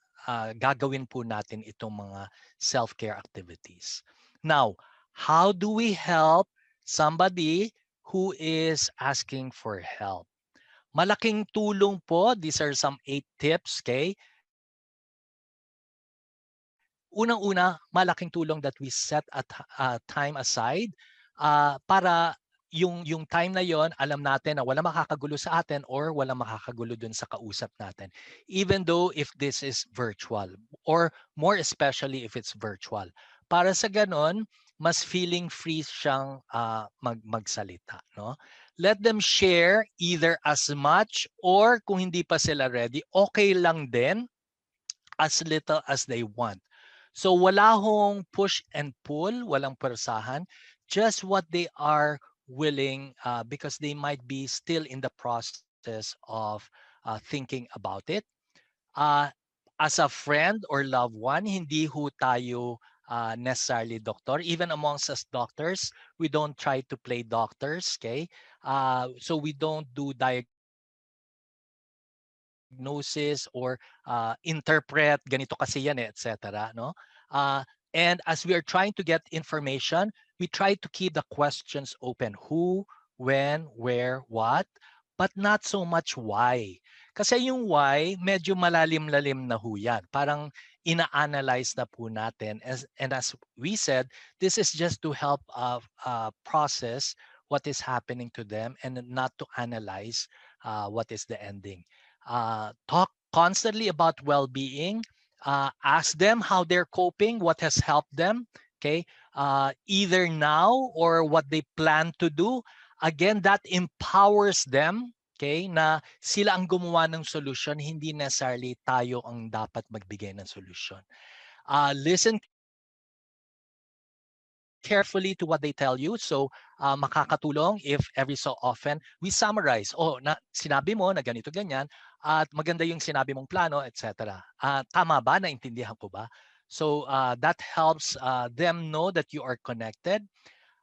gagawin po natin itong mga self-care activities. Now, how do we help somebody who is asking for help? Malaking tulong po. These are some 8 tips, okay? Unang-una, malaking tulong that we set time aside para yung time na yon, alam natin na wala makakagulo sa atin or wala makakagulo dun sa kausap natin. Even though if this is virtual or more especially if it's virtual. Para sa ganon, mas feeling free siyang magsalita. No? let them share either as much or kung hindi pa sila ready, okay lang din as little as they want. So wala hong push and pull, walang persahan, just what they are willing because they might be still in the process of thinking about it. Uh, as a friend or loved one, hindi ho tayo necessarily doctor. Even amongst us doctors, we don't try to play doctors, okay? So we don't do diagnosis or interpret, ganito kasi yan eh, etc. No? And as we are trying to get information, we try to keep the questions open. Who, when, where, what, but not so much why. Kasi yung why, medyo malalim-lalim na ho yan. Parang ina-analyze na po natin. And as we said, this is just to help process what is happening to them and not to analyze what is the ending. Talk constantly about well-being. Ask them how they're coping, what has helped them. Okay, either now or what they plan to do. Again, that empowers them. Okay, na sila ang gumawa ng solution, hindi necessarily tayo ang dapat magbigay ng solution. Listen carefully to what they tell you. So makakatulong if every so often we summarize. Sinabi mo na ganito ganyan at maganda yung sinabi mong plano, etc. Tama ba? Naintindihan ko ba? So that helps them know that you are connected.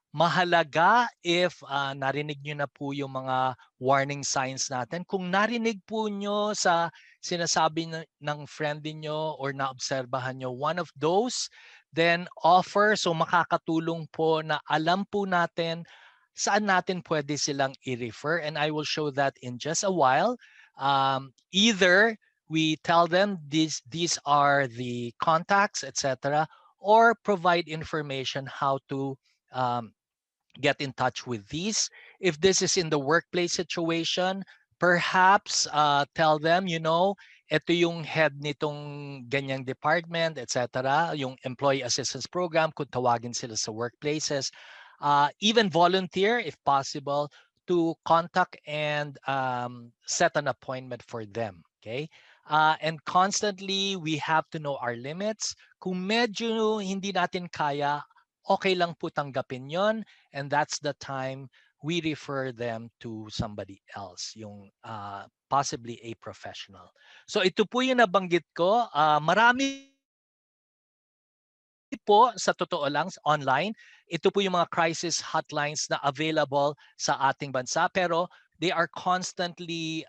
Mahalaga if narinig nyo na po yung mga warning signs natin. Kung narinig po nyo sa sinasabi ng friend niyo or naobserbahan nyo one of those, then offer. So makakatulong po na alam po natin saan natin pwede silang i-refer. And I will show that in just a while. Either we tell them these are the contacts, etc., or provide information how to um, get in touch with these. If this is in the workplace situation, perhaps tell them, ito yung head nitong ganyang department, etc., yung employee assistance program, kung tawagin sila sa workplaces. Even volunteer, if possible, to contact and set an appointment for them. Okay? And constantly, we have to know our limits. Kung medyo hindi natin kaya, okay lang po tanggapin yon, and that's the time we refer them to somebody else, yung possibly a professional. So ito po yung nabanggit ko. Marami po sa totoo lang online. Ito po yung mga crisis hotlines na available sa ating bansa, pero they are constantly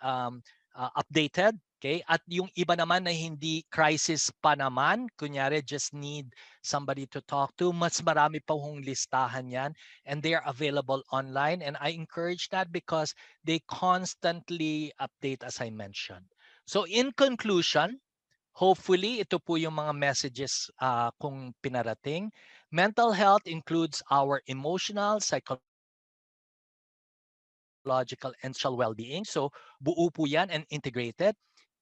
updated. Okay? At yung iba naman na hindi crisis pa naman, kunyari just need somebody to talk to, mas marami pa hong listahan yan, and they are available online. And I encourage that because they constantly update, as I mentioned. So in conclusion, hopefully ito po yung mga messages kung pinarating. Mental health includes our emotional, psychological, and social well-being. So buo po yan and integrated.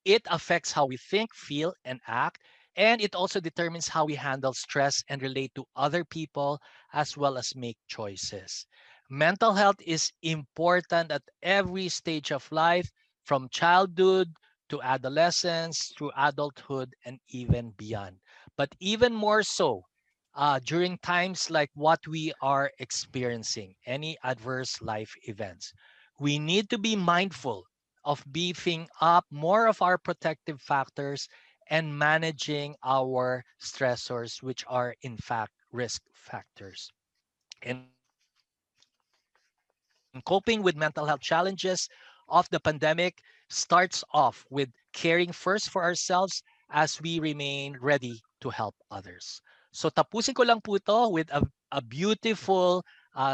It affects how we think, feel, and act. And it also determines how we handle stress and relate to other people, as well as make choices. Mental health is important at every stage of life, from childhood to adolescence, through adulthood, and even beyond. But even more so, during times like what we are experiencing, any adverse life events. We need to be mindful of beefing up more of our protective factors and managing our stressors, which are in fact risk factors. In coping with mental health challenges of the pandemic starts off with caring first for ourselves as we remain ready to help others. So tapusin ko lang po to with a beautiful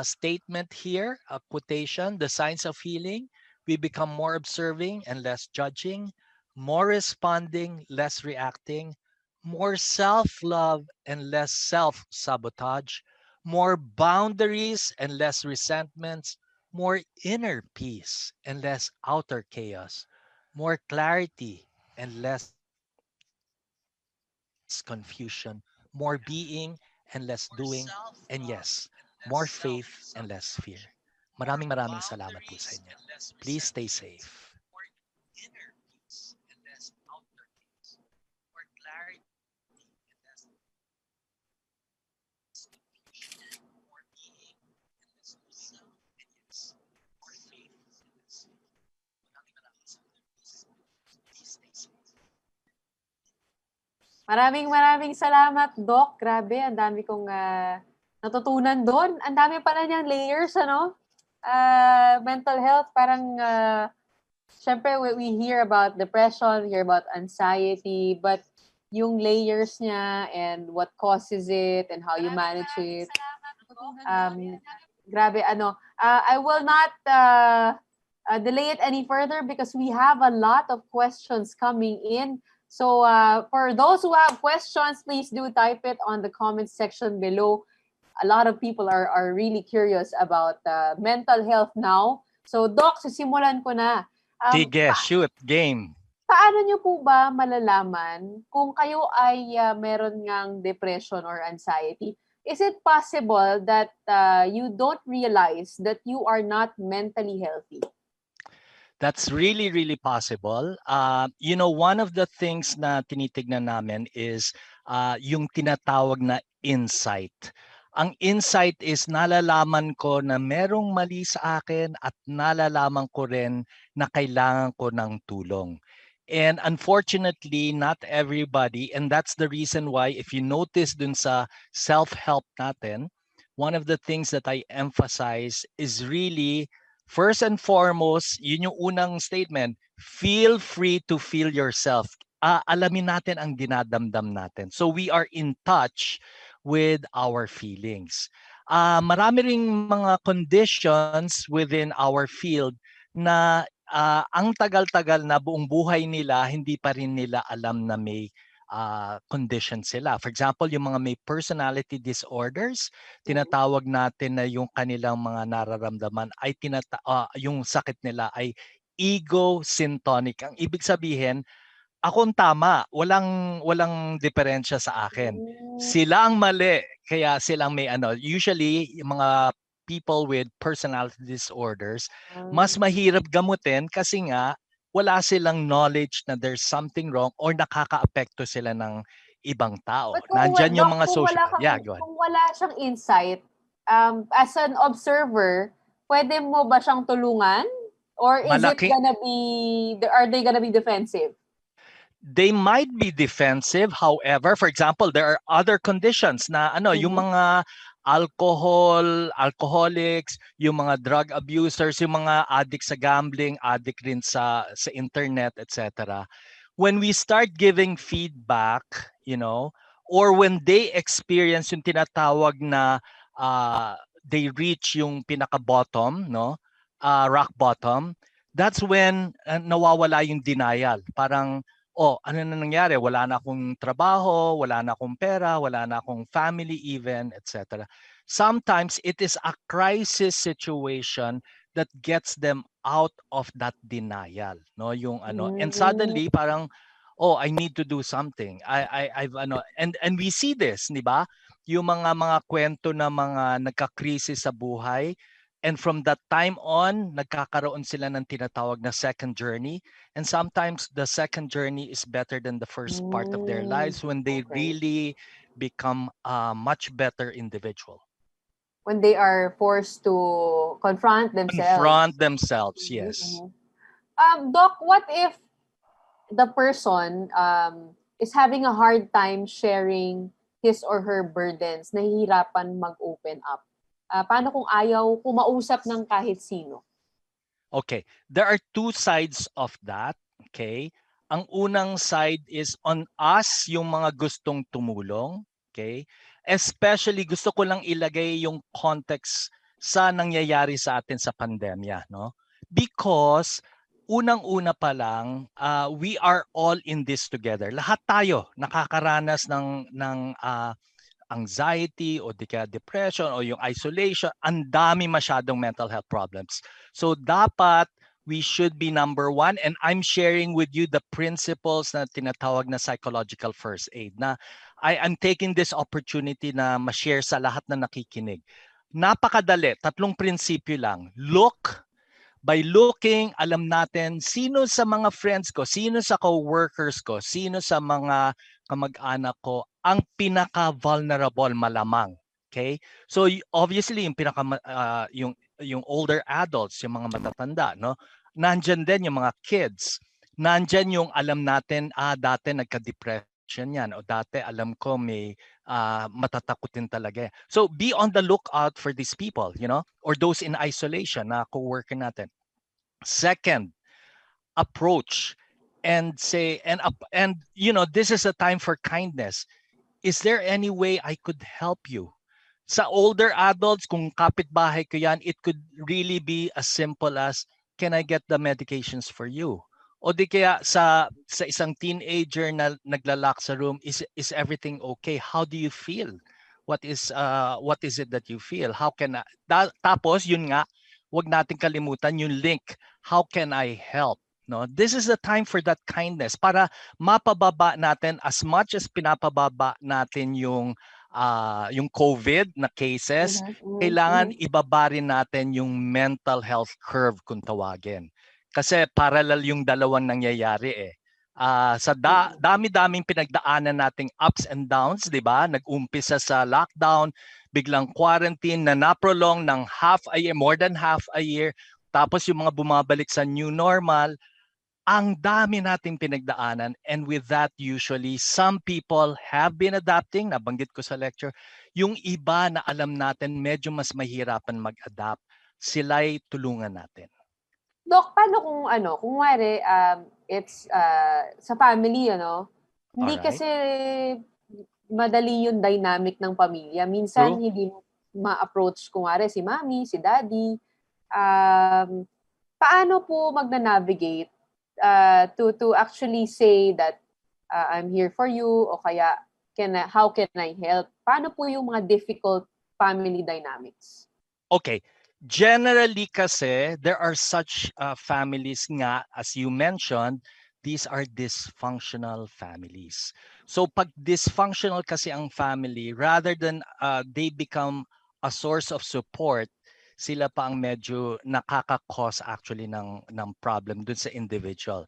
statement here, a quotation: the signs of healing. We become more observing and less judging, more responding, less reacting, more self-love and less self-sabotage, more boundaries and less resentments, more inner peace and less outer chaos, more clarity and less confusion, more being and less doing, and yes, more faith and less fear. Thank you so much. Maraming salamat po sa inyo. Please stay safe. Maraming salamat, Doc. Grabe, ang dami kong natutunan doon. Ang dami pala niyang layers, ano? Mental health, parang, syempre, we hear about depression, hear about anxiety, but yung layers niya and what causes it and how you manage it. Grabe, ano. I will not delay it any further because we have a lot of questions coming in. So for those who have questions, please do type it on the comments section below. A lot of people are really curious about mental health now. So Doc, sisimulan ko na. Sige, shoot, game. Paano nyo po ba malalaman kung kayo ay meron ngang depression or anxiety? Is it possible that you don't realize that you are not mentally healthy? That's really possible. One of the things na tinitignan namin is yung tinatawag na insight. Ang insight is nalalaman ko na merong mali sa akin at nalalaman ko rin na kailangan ko ng tulong. And unfortunately, not everybody, and that's the reason why if you notice dun sa self-help natin, one of the things that I emphasize is really first and foremost, yun yung unang statement, feel free to feel yourself. Alamin natin ang dinadamdam natin. So we are in touch with our feelings. Marami ring mga conditions within our field na ang tagal-tagal na buong buhay nila, hindi pa rin nila alam na may condition sila. For example, yung mga may personality disorders, tinatawag natin na yung kanilang mga nararamdaman ay yung sakit nila ay ego-syntonic. Ang ibig sabihin, ako ang tama, walang diferensya sa akin. Sila ang mali, kaya silang may ano. Usually, yung mga people with personality disorders, mas mahirap gamutin kasi nga wala silang knowledge na there's something wrong or nakakaapekto sila ng ibang tao. But kung, Nandyan yung Doc, mga social. Go on. Kung wala siyang insight, as an observer, pwede mo ba siyang tulungan? Or is it gonna be, are they gonna be defensive? They might be defensive. However, for example, there are other conditions na yung mga alcoholics, yung mga drug abusers, yung mga addict sa gambling, addict rin sa internet, etc. When we start giving feedback, or when they experience yung tinatawag na they reach yung pinaka-bottom, rock bottom, that's when nawawala yung denial. Parang, ano na nangyari? Wala na akong trabaho, wala na akong pera, wala na akong family even, etc. Sometimes it is a crisis situation that gets them out of that denial, yung and suddenly parang I need to do something. And we see this, 'di ba? Yung mga kwento na mga nagka-crisis sa buhay. And from that time on, nagkakaroon sila ng tinatawag na second journey. And sometimes the second journey is better than the first part of their lives when they really become a much better individual. When they are forced to confront themselves. Yes. Doc, what if the person is having a hard time sharing his or her burdens, nahihirapan mag-open up? Paano kung ayaw kumausap ng kahit sino? Okay. There are two sides of that. Okay. Ang unang side is on us, yung mga gustong tumulong. Okay. Especially gusto ko lang ilagay yung context sa nangyayari sa atin sa pandemya. Because unang-una pa lang, we are all in this together. Lahat tayo nakakaranas ng anxiety o depression o yung isolation, ang dami masyadong mental health problems. So dapat we should be number one, and I'm sharing with you the principles na tinatawag na psychological first aid na I'm taking this opportunity na ma-share sa lahat na nakikinig. Napakadali, 3 prinsipyo lang. Look. By looking, alam natin sino sa mga friends ko, sino sa co-workers ko, sino sa mga kamag-anak ko ang pinaka-vulnerable malamang. Okay? So obviously yung older adults, yung mga matatanda, no? Nandiyan din yung mga kids. Nandiyan yung alam natin, dati nagka-depression yan o dati alam ko may matatakutin talaga. So be on the lookout for these people, or those in isolation na co-worker natin. Second, approach and say and this is a time for kindness. Is there any way I could help you? Sa older adults, kung kapitbahay ko yan, it could really be as simple as, can I get the medications for you? O di kaya sa isang teenager na naglalak sa room, is everything okay? How do you feel? What is it that you feel? How can I, tapos yun nga, wag nating kalimutan yung link. How can I help? No, this is the time for that kindness para mapababa natin as much as pinapababa natin yung COVID na cases, kailangan ibaba rin natin yung mental health curve kung tawagin. Kasi parallel yung dalawang nangyayari eh. Sa dami-daming pinagdaanan nating ups and downs, di ba? Nag-umpisa sa lockdown, biglang quarantine na naprolong ng more than half a year. Tapos yung mga bumabalik sa new normal, ang dami nating pinagdaanan, and with that usually some people have been adapting, nabanggit ko sa lecture. Yung iba na alam natin medyo mas mahirapan mag-adapt, sila'y tulungan natin. Doc, paano kung wari, it's sa family, hindi Alright. kasi madali yung dynamic ng pamilya. Minsan, True. hindi mo ma-approach, kung wari, si mommy, si daddy. Paano po magna-navigate to actually say that I'm here for you, o kaya how can I help? Paano po yung mga difficult family dynamics? Okay. Generally kasi, there are such families nga, as you mentioned, these are dysfunctional families. So pag dysfunctional kasi ang family, rather than they become a source of support, sila pa ang medyo nakaka-cause actually ng problem dun sa individual.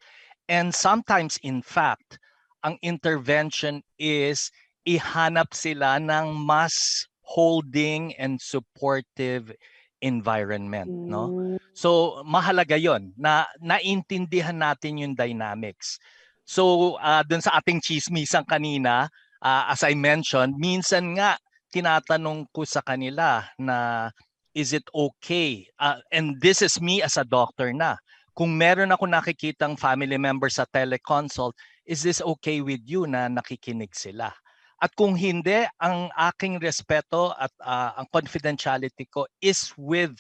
And sometimes, in fact, ang intervention is ihanap sila ng mas holding and supportive environment, no? So mahalaga 'yon na naintindihan natin yung dynamics. So dun sa ating chismisan kanina, as I mentioned, minsan nga tinatanong ko sa kanila na, is it okay? And this is me as a doctor na. Kung meron ako nakikitang family member sa teleconsult, is this okay with you na nakikinig sila? At kung hindi, ang aking respeto at ang confidentiality ko is with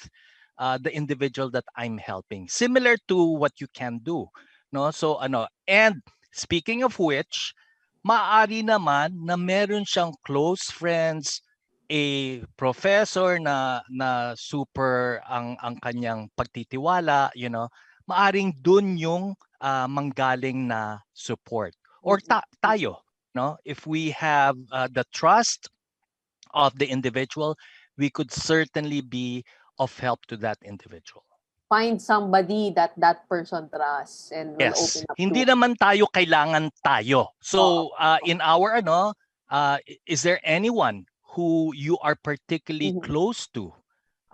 the individual that I'm helping. Similar to what you can do, no? So and speaking of which, maaari naman na meron siyang close friends, a professor na super ang kanyang pagtitiwala, maaring dun yung manggaling na support. Or tayo, no? If we have the trust of the individual, we could certainly be of help to that individual. Find somebody that person trusts and will open up Hindi to. naman tayo kailangan tayo. So in our is there anyone who you are particularly close to?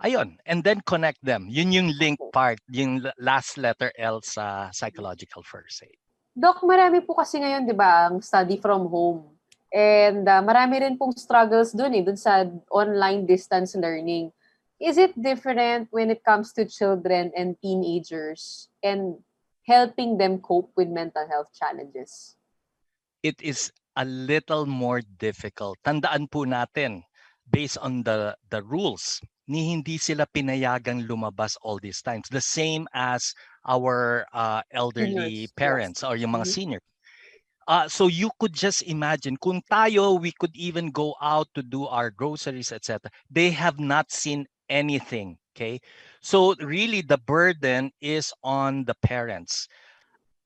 Ayun, and then connect them. Yun yung link part, yung last letter L sa psychological first aid. Doc, marami po kasi ngayon, di ba, ang study from home. And marami rin pong struggles dun sa online distance learning. Is it different when it comes to children and teenagers and helping them cope with mental health challenges? It is a little more difficult. Tandaan po natin, based on the rules, hindi sila pinayagang lumabas all these times. The same as our elderly Seniors, parents, yes. or yung mga seniors. So you could just imagine, kung tayo, we could even go out to do our groceries, etc. They have not seen anything, okay? So really, the burden is on the parents.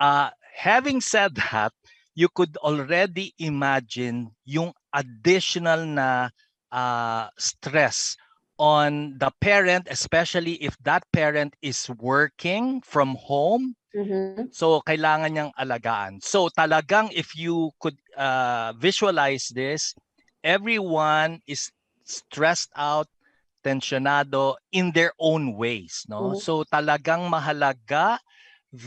Having said that, you could already imagine yung additional na stress on the parent, especially if that parent is working from home. Mhm. So kailangan niyang alagaan. So talagang if you could visualize this, everyone is stressed out, tensionado in their own ways, no? Mhm. So talagang mahalaga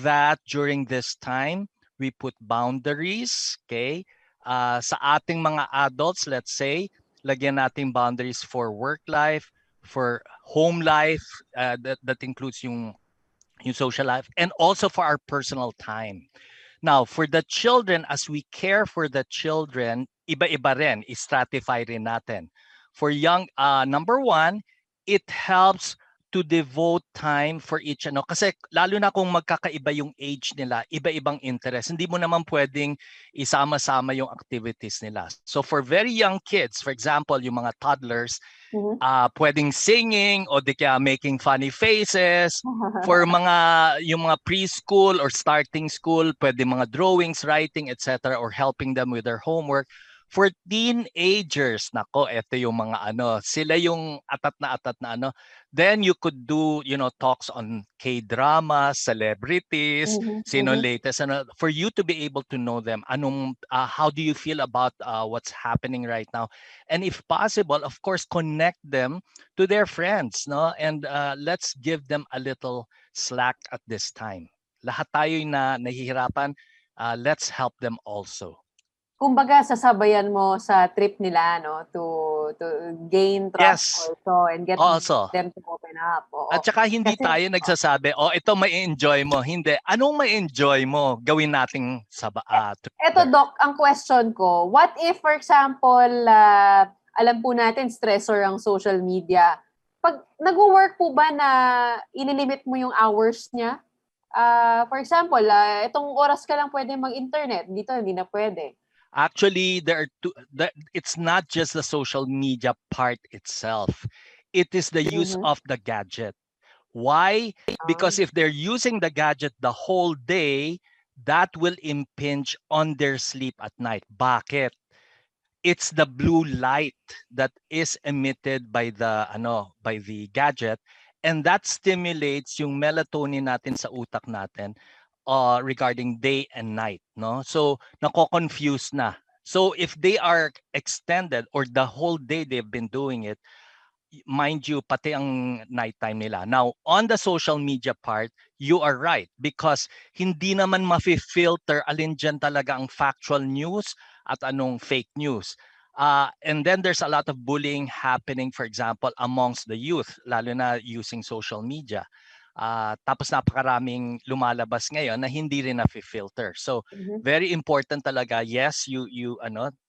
that during this time we put boundaries, okay? Sa ating mga adults, let's say, lagyan natin boundaries for work life, for home life, that includes yung social life, and also for our personal time. Now, for the children, as we care for the children, iba-iba rin, stratify rin natin. For young, number one, it helps to devote time for each ano. Kasi lalo na kung magkakaiba yung age nila, iba-ibang interest. Hindi mo naman pwedeng isama-sama yung activities nila. So for very young kids, for example, yung mga toddlers, Mhm. pwedeng singing o di kaya making funny faces. For yung mga preschool or starting school, pwede mga drawings, writing, etc. or helping them with their homework. For teenagers, nako, ito yung mga ano, sila yung atat na ano. Then you could do, talks on K-drama, celebrities, Mhm. sino Mhm. latest, ano, for you to be able to know them. How do you feel about what's happening right now? And if possible, of course, connect them to their friends, no? And let's give them a little slack at this time. Lahat tayo na nahihirapan, let's help them also. Kumbaga sasabayan mo sa trip nila, no, to gain trust Yes, also and get also. them to open up. Oo. At saka hindi Kasi tayo nagsasabi, ito may enjoy mo. Hindi. Anong may enjoy mo? Gawin nating eto, together. Doc, ang question ko, what if, for example, alam po natin, stressor ang social media. Pag nag-work po ba na ililimit mo yung hours niya? For example, itong oras ka lang pwede mag-internet. Dito, hindi na pwede. Actually, it's not just the social media part itself. It is the use Mhm. of the gadget. Why? Because if they're using the gadget the whole day, that will impinge on their sleep at night. Bakit? It's the blue light that is emitted by the gadget, and that stimulates yung melatonin natin sa utak natin regarding day and night, no? So nako-confuse na. So if they are extended or the whole day they've been doing it, mind you, pati ang nighttime nila. Now, on the social media part, you are right because hindi naman mafi-filter alin dyan talaga ang factual news at anong fake news. And then there's a lot of bullying happening, for example, amongst the youth, lalo na using social media. Tapos napakaraming lumalabas ngayon na hindi rin na-filter. So, Mhm. very important talaga, yes,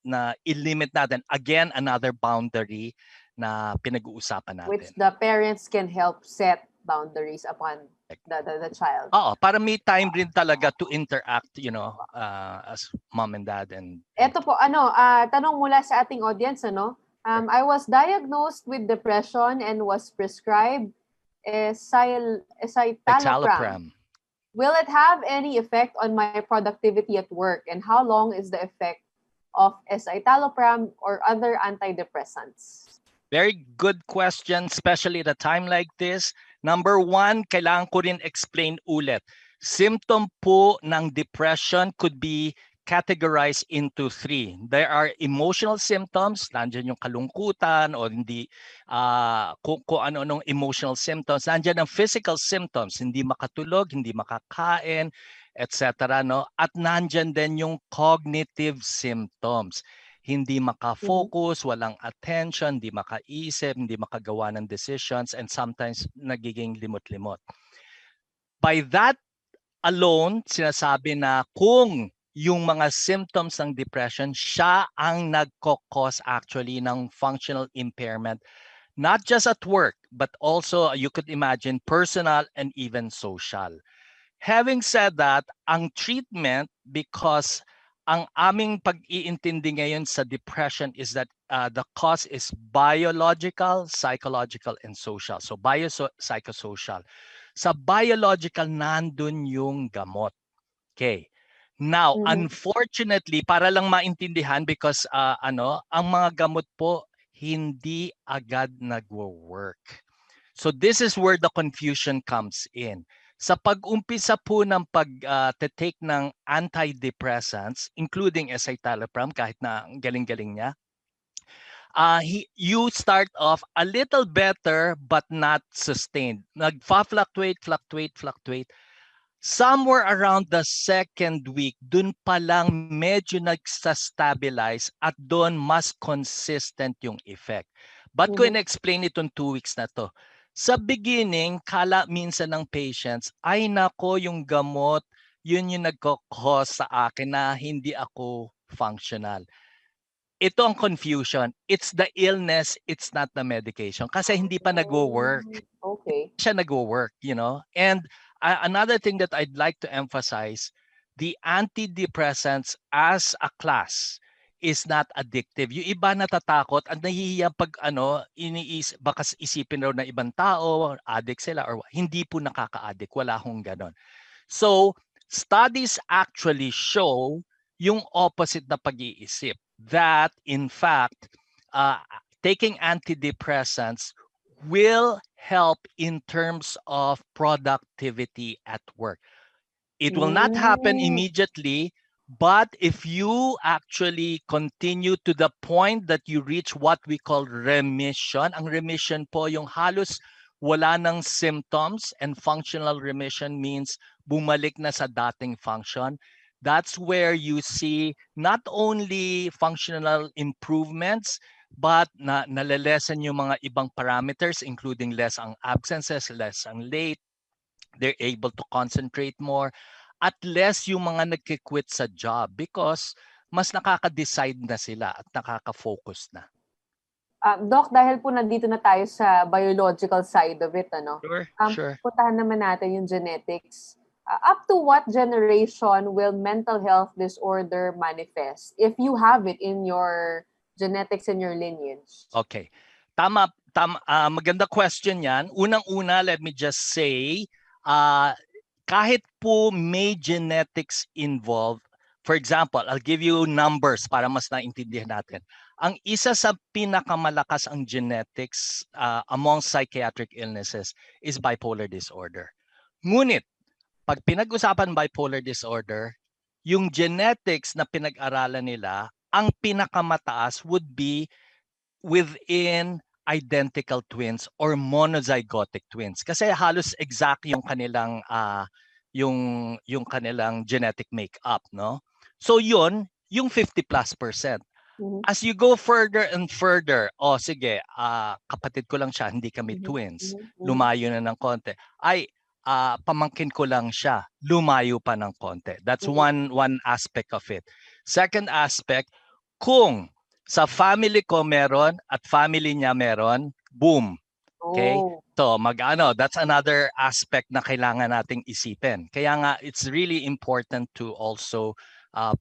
na i-limit natin. Again, another boundary na pinag-uusapan Which natin. the parents can help set boundaries upon the child. Oo, para may time rin talaga to interact, as mom and dad and Ito po, tanong mula sa ating audience, I was diagnosed with depression and was prescribed escitalopram. Citalopram. Will it have any effect on my productivity at work? And how long is the effect of escitalopram or other antidepressants? Very good question, especially at a time like this. Number one, kailangan ko rin explain ulit. Symptom po ng depression could be categorized into three. There are emotional symptoms, nandiyan yung kalungkutan o hindi, kung ano-anong emotional symptoms. Nandiyan ang physical symptoms, hindi makatulog, hindi makakain, etc. No? At nandiyan din yung cognitive symptoms. Hindi maka-focus, walang attention, hindi makaisip, hindi makagawa ng decisions, and sometimes nagiging limot-limot. By that alone, sinasabi na kung yung mga symptoms ng depression, siya ang nagko-cause actually ng functional impairment, not just at work, but also you could imagine personal and even social. Having said that, ang treatment, because ang aming pag-iintindi ngayon sa depression is that the cause is biological, psychological, and social. So psychosocial. Sa biological, nandun yung gamot. Okay. Now, Mhm. unfortunately, para lang maintindihan because ang mga gamot po hindi agad nagwo-work. So this is where the confusion comes in. Sa pag-umpisa po ng pag-take ng antidepressants, including escitalopram, kahit na ang galing-galing niya, you start off a little better but not sustained. Nagfa-fluctuate, fluctuate, fluctuate. Somewhere around the second week, dun pa lang medyo nagsa-stabilize at doon mas consistent yung effect. But ko in-explain itong 2 weeks na to. Sa beginning, kala minsan ng patients, ay nako yung gamot, yun yung nagko-cause sa akin na hindi ako functional. Ito ang confusion. It's the illness, it's not the medication. Kasi hindi pa nagwo-work. Okay. Siya nagwo-work, you know. And another thing that I'd like to emphasize, the antidepressants as a class is not addictive. Yung iba natatakot at nahihiya pag baka isipin raw na ibang tao, addict sila or hindi po nakaka-addict. Wala hong ganon. So, studies actually show yung opposite na pag-iisip, that in fact, taking antidepressants will help in terms of productivity at work. It will not happen immediately, but if you actually continue to the point that you reach what we call remission, ang remission po yung halos wala ng symptoms, and functional remission means bumalik na sa dating function. That's where you see not only functional improvements, but nalilesen yung mga ibang parameters, including less ang absences, less ang late, they're able to concentrate more, at less yung mga nagki-quit sa job because mas nakaka-decide na sila at nakaka-focus na. Doc, dahil po nandito na tayo sa biological side of it, Sure. Puntahan naman natin yung genetics. Up to what generation will mental health disorder manifest if you have it in your genetics and your lineage? Okay. Tama, maganda question yan. Unang-una, let me just say, kahit po may genetics involved, for example, I'll give you numbers para mas naintindihan natin. Ang isa sa pinakamalakas ang genetics among psychiatric illnesses is bipolar disorder. Ngunit, pag pinag-usapan bipolar disorder, yung genetics na pinag-aralan nila, ang pinakamataas would be within identical twins or monozygotic twins. Kasi halos exact yung kanilang yung kanilang genetic makeup, no? So yun, yung 50+%. As you go further and further, sige, kapatid ko lang siya, hindi kami twins. Lumayo na ng konti. Ay, pamangkin ko lang siya, lumayo pa ng konti. That's one aspect of it. Second aspect, kung sa family ko meron at family niya meron, boom. Okay? So that's another aspect na kailangan nating isipin. Kaya nga, it's really important to also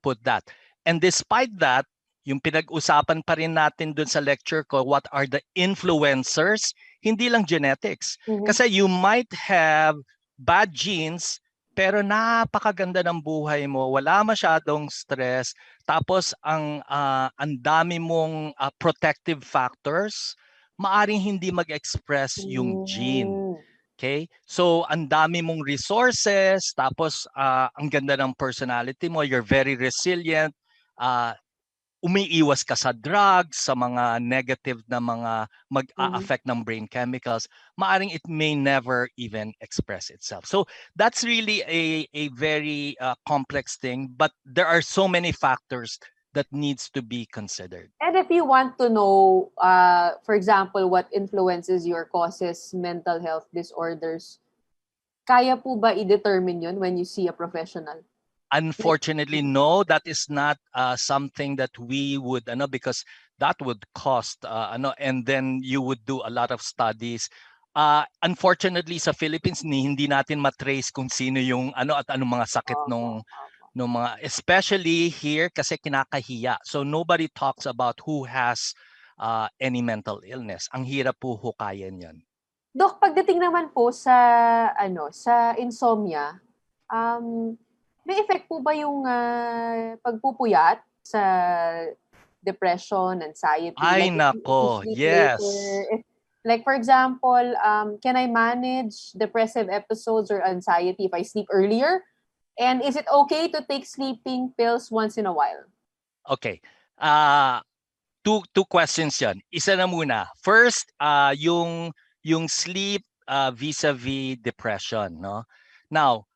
put that. And despite that, yung pinag-usapan pa rin natin dun sa lecture ko, what are the influencers? Hindi lang genetics. Kasi you might have bad genes, pero napakaganda ng buhay mo, wala masyadong stress, tapos ang dami mong protective factors, maaring hindi mag-express yung gene. Okay? So, ang dami mong resources, tapos ang ganda ng personality mo, you're very resilient, umiiwas ka sa drugs, sa mga negative na mga mag-a-affect ng brain chemicals, maaring it may never even express itself. So that's really a very complex thing, but there are so many factors that needs to be considered. And if you want to know, for example, what influences your causes mental health disorders, kaya po ba i-determine yun when you see a professional? Unfortunately, no, that is not something that we would, because that would cost, and then you would do a lot of studies. Unfortunately, sa Philippines, hindi natin matrace kung sino yung at anong mga sakit nung mga, especially here kasi kinakahiya. So nobody talks about who has any mental illness. Ang hirap po hukayin yan. Dok, pagdating naman po sa sa insomnia, may effect po ba yung pagpupuyat sa depression, anxiety? Ay Like if you nako, sleep yes. later, if, like for example, can I manage depressive episodes or anxiety if I sleep earlier? And is it okay to take sleeping pills once in a while? Okay. Two questions 'yon. Isa na muna. First, yung sleep vis-a-vis depression, no? Now,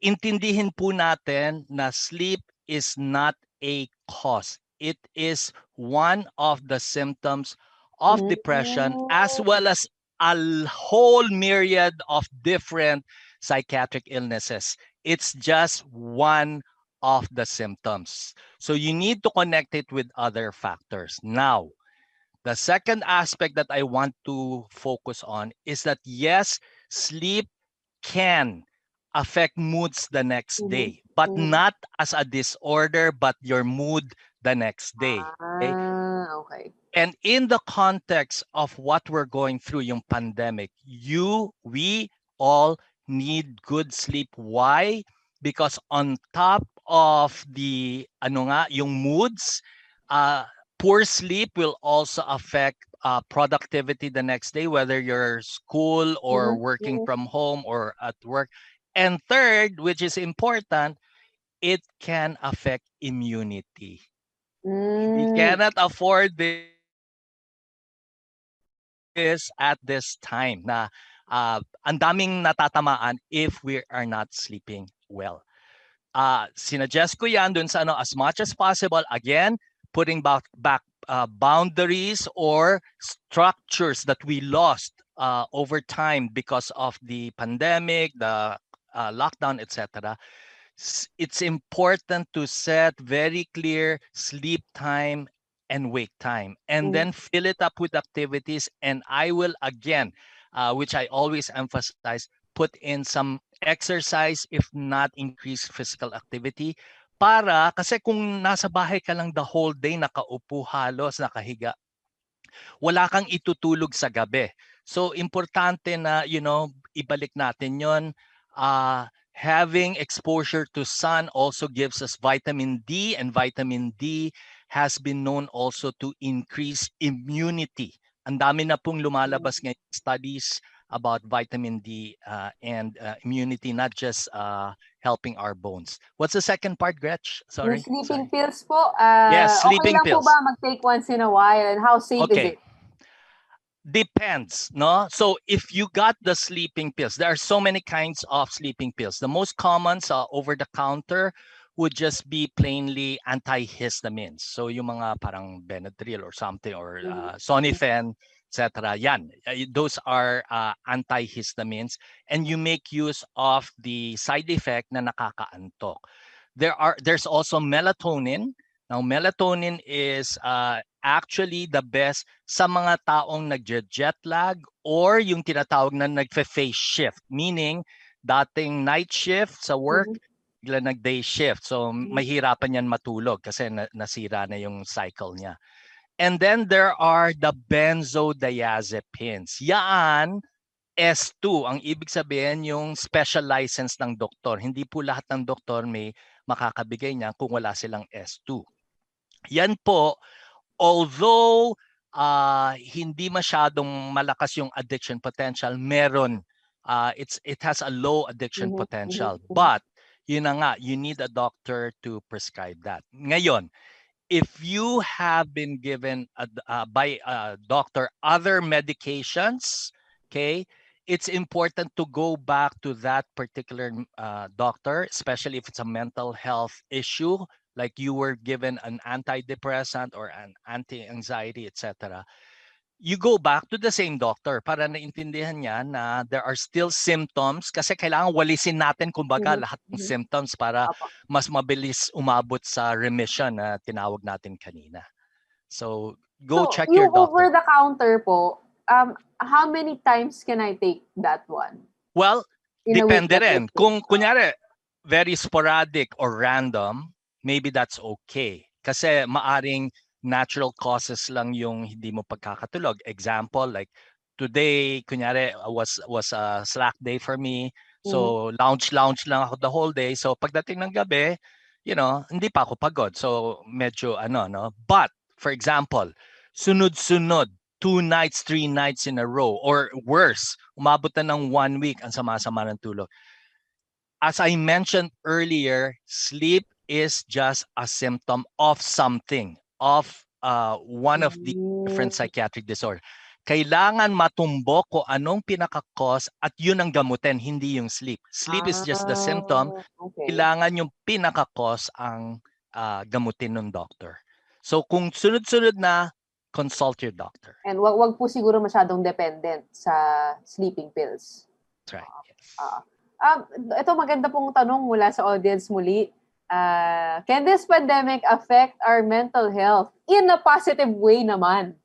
intindihin po natin na sleep is not a cause. It is one of the symptoms of depression, as Mm. well as a whole myriad of different psychiatric illnesses. It's just one of the symptoms. So you need to connect it with other factors. Now, the second aspect that I want to focus on is that yes, sleep can affect moods the next Mhm. day, but Mhm. not as a disorder, but your mood the next day. Okay? Okay. And in the context of what we're going through, yung pandemic, we all need good sleep. Why? Because on top of the yung moods, uh, poor sleep will also affect productivity the next day, whether you're school or Mhm. working Mhm. from home or at work. And third, which is important, it can affect immunity. We Mm. cannot afford this at this time na ang daming natatamaan if we are not sleeping well. Sinuggest ko yan dun sa as much as possible, again, putting back boundaries or structures that we lost over time because of the pandemic, the lockdown, etc. It's important to set very clear sleep time and wake time, and Mhm. then fill it up with activities. And I will again, which I always emphasize, put in some exercise, if not increase physical activity. Kasi kung nasa bahay ka lang the whole day, nakaupo halos, nakahiga, wala kang itutulog sa gabi. So importante na, ibalik natin 'yon. Having exposure to sun also gives us vitamin D, and vitamin D has been known also to increase immunity. Ang dami na pong lumalabas ngayon studies about vitamin D and immunity, not just helping our bones. What's the second part, Gretch? Yung Sorry. sleeping pills po, Yes, okay sleeping lang po pills. ba mag-take once in a while? And how safe is Okay. it? Depends, no? So if you got the sleeping pills, there are so many kinds of sleeping pills. The most common over the counter would just be plainly antihistamines. So yung mga parang Benadryl or something, or Sonifen, etc. Yan. Those are antihistamines, and you make use of the side effect na nakakaantok. There's also melatonin. Now, melatonin is actually the best sa mga taong nagje-jet lag or yung tinatawag na nagfe-phase shift, meaning dating night shift sa work, Mhm. bigla nag-day shift. So mahirapan yan matulog kasi nasira na yung cycle niya. And then there are the benzodiazepines. Yan, S2. Ang ibig sabihin yung special license ng doktor. Hindi po lahat ng doktor may makakabigay niya kung wala silang S2. Yan po, although hindi masyadong malakas yung addiction potential, meron. It has a low addiction Mhm. Mhm. potential. Mhm. But, yun na nga, you need a doctor to prescribe that. Ngayon, if you have been given by a doctor other medications, okay, it's important to go back to that particular doctor, especially if it's a mental health issue, like you were given an antidepressant or an anti-anxiety, etc. You go back to the same doctor para naintindihan niya na there are still symptoms, kasi kailangan walisin natin kumbaga Mhm. lahat ng Mhm. symptoms para Opo. mas mabilis umabot sa remission na tinawag natin kanina. So, go So, check your yung doctor. over-the-counter po, how many times can I take that one Well, in a week, depende let's rin. say? Kung kunyari, very sporadic or random, maybe that's okay. Kasi maaring natural causes lang yung hindi mo pagkakatulog. Example, like today, kunyari, was a slack day for me. So, lounge lang ako the whole day. So, pagdating ng gabi, hindi pa ako pagod. So, medyo no? But, For example, sunod-sunod, 2 nights, 3 nights in a row, or worse, umabot na ng 1 week ang sama-sama ng tulog. As I mentioned earlier, sleep is just a symptom of something, of one of the different psychiatric disorders. Kailangan matumbok kung anong pinaka-cause at yun ang gamutin, hindi yung sleep. Sleep is just the symptom. Okay. Kailangan yung pinaka-cause ang gamutin ng doctor. So kung sunod-sunod na, consult your doctor. And wag po siguro masyadong dependent sa sleeping pills. That's right. Yes. Ito maganda pong tanong mula sa audience muli. Can this pandemic affect our mental health in a positive way naman?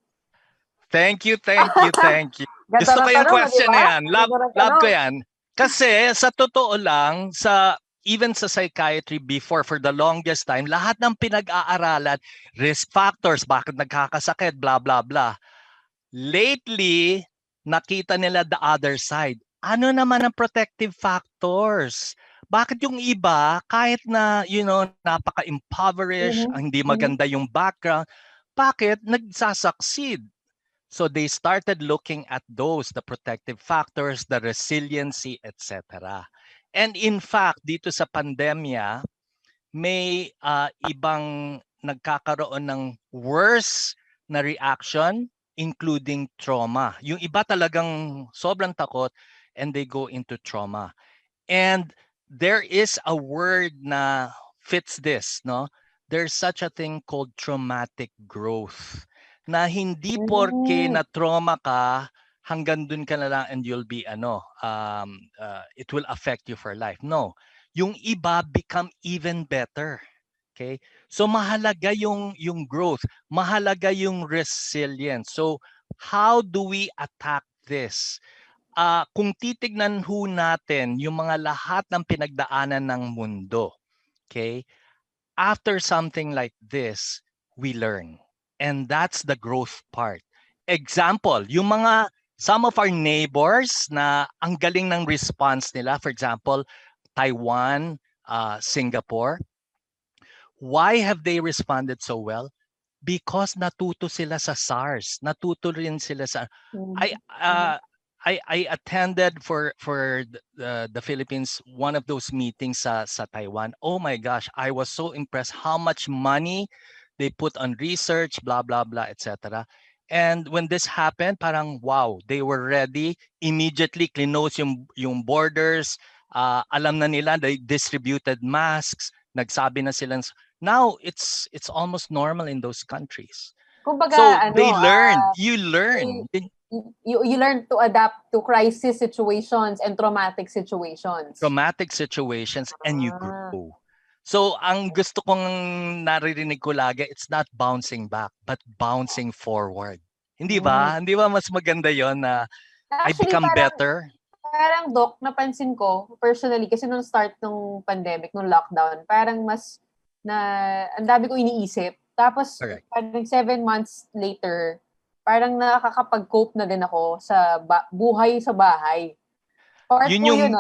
Thank you. Gusto ko yung question na yan. Love ko yan. Kasi sa totoo lang, even sa psychiatry before, for the longest time, lahat ng pinag-aaralan, risk factors, bakit nagkakasakit, blah, blah, blah. Lately, nakita nila the other side. Ano naman ang protective factors? Bakit yung iba, kahit na, napaka-impoverished, hindi maganda yung background, bakit nagsasucceed? So they started looking at those, the protective factors, the resiliency, etc. And in fact, dito sa pandemya, may ibang nagkakaroon ng worse na reaction, including trauma. Yung iba talagang sobrang takot and they go into trauma. And there is a word na fits this, no? There's such a thing called traumatic growth. Na hindi porke na trauma ka, hanggang dun ka na lang and you'll be it will affect you for life. No. Yung iba become even better. Okay? So mahalaga yung growth, mahalaga yung resilience. So how do we attack this? Kung titignan ho natin yung mga lahat ng pinagdaanan ng mundo, okay? After something like this, we learn. And that's the growth part. Example, some of our neighbors na ang galing ng response nila, for example, Taiwan, Singapore. Why have they responded so well? Because natuto sila sa SARS. Natuto rin sila sa... I attended for the Philippines one of those meetings sa Taiwan. Oh my gosh, I was so impressed how much money they put on research, blah blah blah, etc. And when this happened, parang wow, they were ready immediately. Close yung borders. Alam na nila, they distributed masks. Nagsabi na sila. Now it's almost normal in those countries. Kumbaga, so they learned. You learn. You learn to adapt to crisis situations and traumatic situations. Traumatic situations and you grow. So ang gusto kong naririnig ko lagi, it's not bouncing back, but bouncing forward. Hindi ba? Hindi ba mas maganda yon na I become better? Parang Doc, napansin ko, personally, kasi nung start ng pandemic, nung lockdown, parang ang dami ko iniisip. Tapos, parang 7 months later, parang nakakapag-cope na din ako sa buhay sa bahay. Part yun,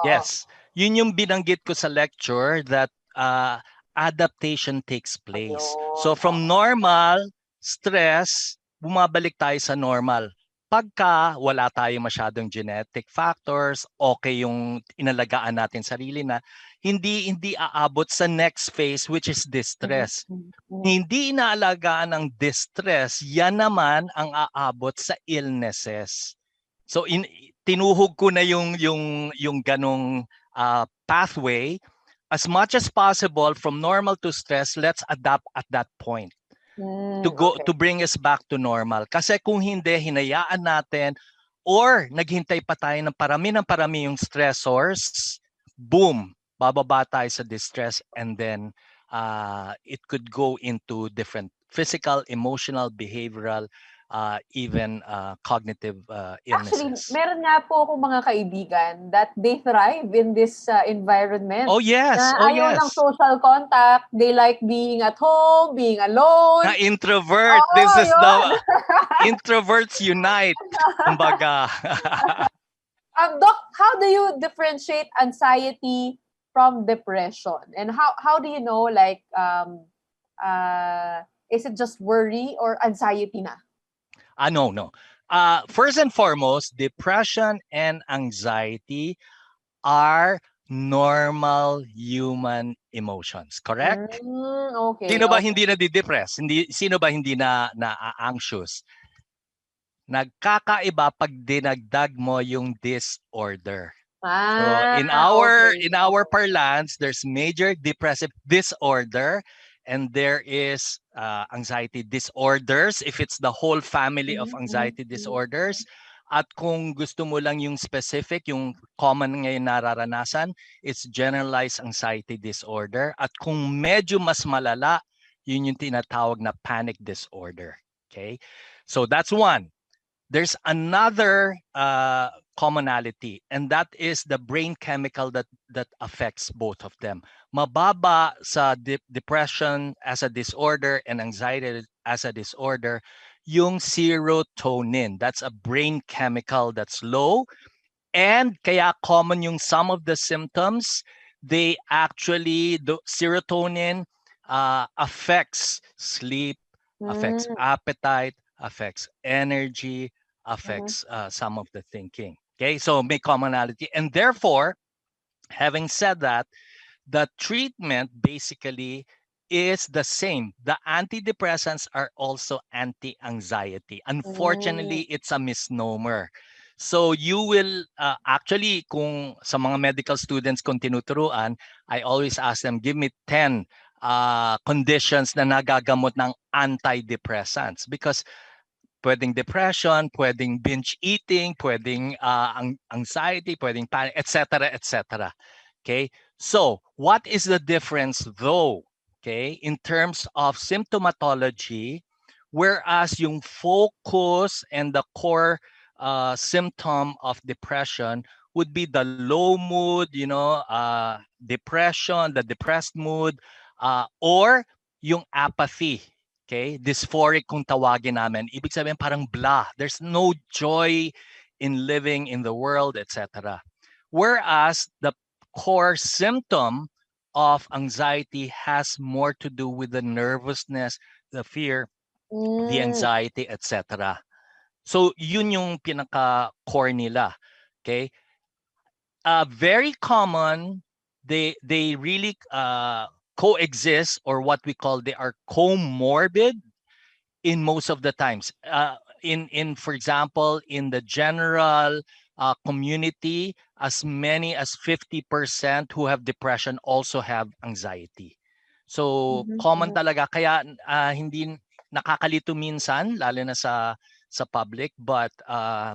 yes. Yun yung binanggit ko sa lecture that adaptation takes place. So from normal stress, bumabalik tayo sa normal. Pagka wala tayo masyadong genetic factors, okay yung inalagaan natin sarili na, hindi aabot sa next phase which is distress. Hindi inaalagaan ng distress, yan naman ang aabot sa illnesses. So tinuhog ko na yung ganong pathway. As much as possible from normal to stress, let's adapt at that point. To bring us back to normal. Kasi kung hindi, hinayaan natin or naghintay pa tayo ng parami yung stressors, boom, bababa tayo sa distress and then it could go into different physical, emotional, behavioral, even cognitive illnesses. Actually, meron nga po akong mga kaibigan that they thrive in this environment. Oh yes, ayaw ng social contact. They like being at home, being alone. Na introvert. This is the introverts unite. Kumbaga. Doc, how do you differentiate anxiety from depression? And how do you know, like, Is it just worry or anxiety na? No. First and foremost, depression and anxiety are normal human emotions, correct? Okay, Sino ba okay. hindi nadidepress? Sino ba hindi na anxious? Nagkakaiba pag dinagdag mo yung disorder. So in our Okay. parlance, there's major depressive disorder and there is anxiety disorders if it's the whole family of anxiety disorders. At kung gusto mo lang yung specific, yung common ngayon nararanasan, it's generalized anxiety disorder. At kung medyo mas malala, yun yung tinatawag na panic disorder. Okay? So that's one. There's another commonality, and that is the brain chemical that affects both of them. Mababa sa depression as a disorder and anxiety as a disorder, yung serotonin. That's a brain chemical that's low. And kaya common yung some of the symptoms, they actually, the serotonin affects sleep, affects appetite, affects energy, affects some of the thinking. Okay, so may commonality. And therefore, having said that, the treatment basically is the same. The antidepressants are also anti-anxiety. Unfortunately, it's a misnomer. So you will actually, kung sa mga medical students kung tinuturuan, I always ask them, give me 10 conditions na nagagamot ng antidepressants because pwedeng depression, pwedeng binge eating, pwedeng anxiety, pwedeng panic, etc., etc. Okay, so what is the difference though? Okay, in terms of symptomatology, whereas yung focus and the core symptom of depression would be the low mood, depression, the depressed mood, or yung apathy. Okay, dysphoric kung tawagin namin. Ibig sabihin parang blah. There's no joy in living in the world, etc. Whereas the core symptom of anxiety has more to do with the nervousness, the fear, the anxiety, etc. So yun yung pinaka-core nila. Okay? Very common, they really coexist, or what we call, they are comorbid in most of the times. In for example, in the general community, as many as 50% who have depression also have anxiety. So common talaga, kaya hindi nakakalito minsan, lalo na sa public, but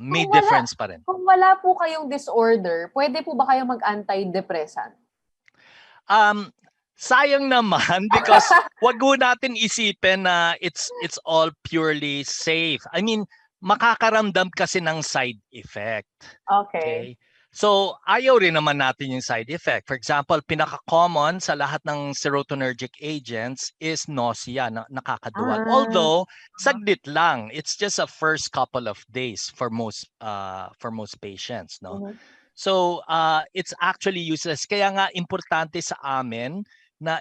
may difference pa rin. Kung wala po kayong disorder, pwede po ba kayong mag-antidepressant? Sayang naman because wag ho natin isipin na it's all purely safe. I mean, makakaramdam kasi ng side effect. Okay. So, ayaw rin naman natin yung side effect. For example, pinaka-common sa lahat ng serotonergic agents is nausea, nakakaduwal. Although, saglit lang. It's just a first couple of days for most patients, no? So, it's actually useless. Kaya nga importante sa amin na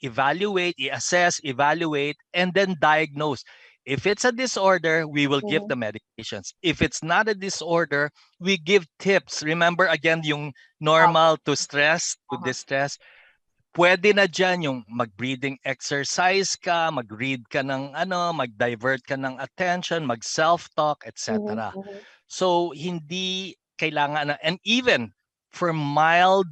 evaluate, i-assess, evaluate, and then diagnose. If it's a disorder, we will give the medications. If it's not a disorder, we give tips. Remember again yung normal to stress, to distress. Pwede na dyan yung mag-breathing exercise ka, mag-read ka ng mag-divert ka ng attention, mag-self-talk, etc. So hindi kailangan na, and even for mild,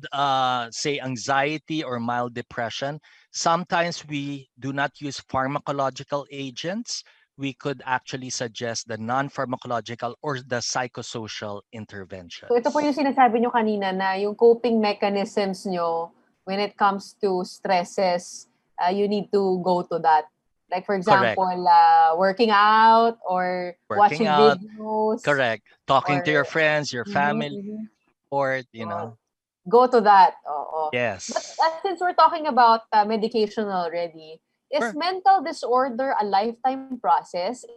say anxiety or mild depression, sometimes we do not use pharmacological agents. We could actually suggest the non-pharmacological or the psychosocial interventions. So ito po yung sinasabi nyo kanina na yung coping mechanisms nyo when it comes to stresses, you need to go to that. Like for example, working out or watching videos. Correct. Talking to your friends, your family, or, Go to that. Yes. But since we're talking about medication already, is mental disorder a lifetime process?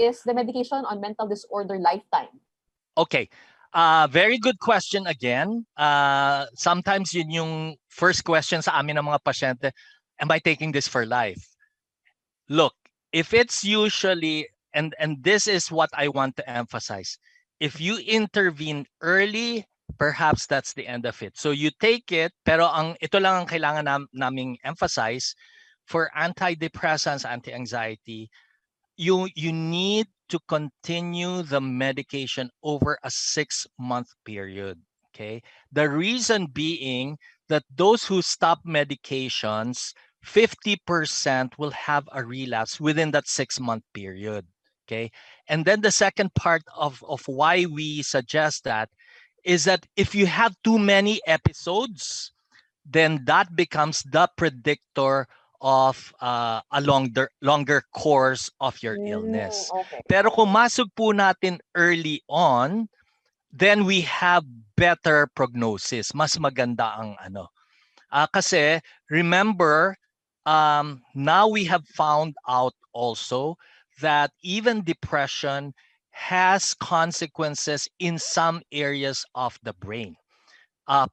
Is the medication on mental disorder lifetime? Okay. Very good question again. Sometimes yun yung first question sa amin ng mga pasyente. am I taking this for life? Look, if it's usually, and this is what I want to emphasize, if you intervene early, perhaps that's the end of it. So you take it, pero ito lang ang kailangan naming emphasize for antidepressants, anti-anxiety, you need to continue the medication over a 6-month period. Okay. The reason being that those who stop medications, 50% will have a relapse within that 6-month period. Okay. And then the second part of why we suggest that is that if you have too many episodes, then that becomes the predictor of a longer course of your illness. Okay. Pero kung masog po natin early on, then we have better prognosis. Mas maganda ang ano. Kasi remember, now we have found out also that even depression has consequences in some areas of the brain.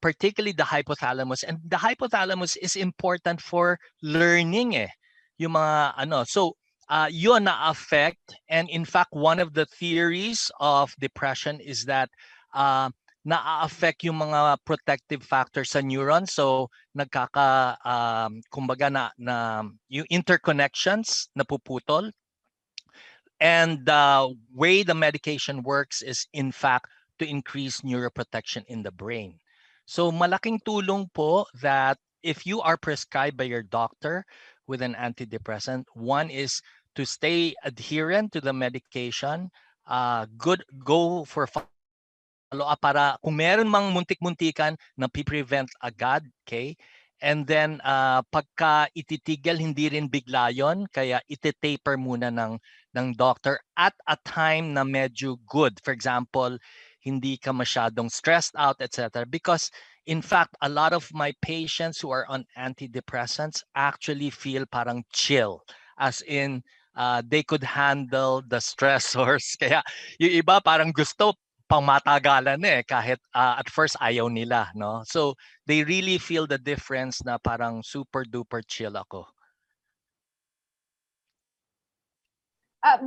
Particularly the hypothalamus. And the hypothalamus is important for learning yung mga ano. So, yun na-affect. And in fact, one of the theories of depression is that na-affect yung mga protective factors sa neurons. So, kumbaga na yung interconnections napuputol. And the way the medication works is in fact to increase neuroprotection in the brain. So malaking tulong po that if you are prescribed by your doctor with an antidepressant, one is to stay adherent to the medication, go for follow-up para kung meron mang muntik-muntikan na prevent agad, okay? And then pagka ititigil, hindi rin bigla yun, kaya iti-taper muna ng doctor at a time na medyo good. For example, hindi ka masyadong stressed out, etc. Because in fact, a lot of my patients who are on antidepressants actually feel parang chill. As in, they could handle the stressors. Kaya yung iba parang gusto pangmatagalan kahit at first ayaw nila, no? So they really feel the difference na parang super duper chill ako.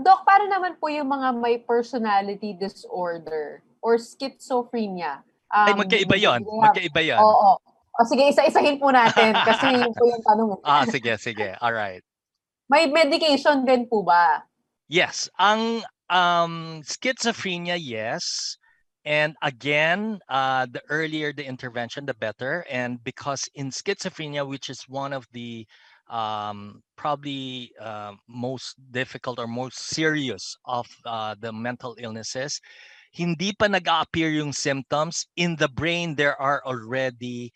Doc, para naman po yung mga may personality disorder or schizophrenia. Ay, magkaiba yon. Magkaiba yon. Oo. O sige, isa-isahin po natin kasi yun po yung tanong. Sige. All right. May medication din po ba? Yes. Ang schizophrenia, yes. And again, the earlier the intervention, the better. And because in schizophrenia, which is one of the probably most difficult or most serious of the mental illnesses, hindi pa nag-a-appear yung symptoms. In the brain, there are already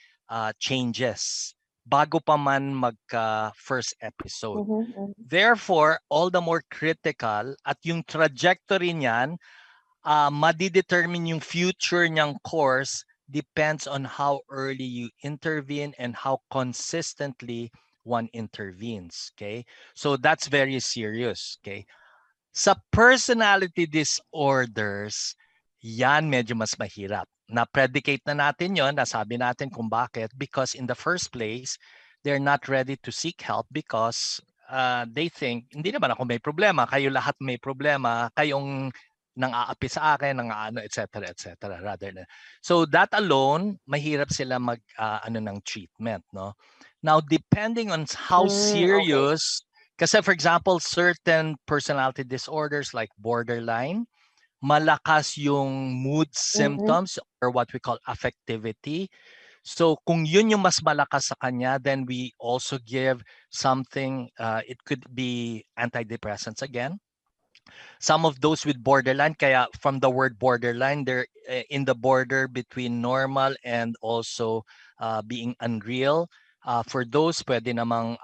changes bago pa man magka-first episode. Therefore, all the more critical at yung trajectory niyan, madidetermine yung future niyang course depends on how early you intervene and how consistently one intervenes. Okay? So that's very serious. Okay? Sa personality disorders, yan medyo mas mahirap. Na-predicate na natin yon, nasabi natin kung bakit. Because in the first place, they're not ready to seek help because they think, hindi naman ako may problema, kayo lahat may problema, kayong nang-aapi sa akin, nang-aano, etc. rather than. So that alone, mahirap sila ng treatment, no? Now, depending on how serious, kasi for example, certain personality disorders like borderline, malakas yung mood symptoms or what we call affectivity. So kung yun yung mas malakas sa kanya, then we also give something, it could be antidepressants again. Some of those with borderline, kaya from the word borderline, they're in the border between normal and also being unreal. For those, pwede namang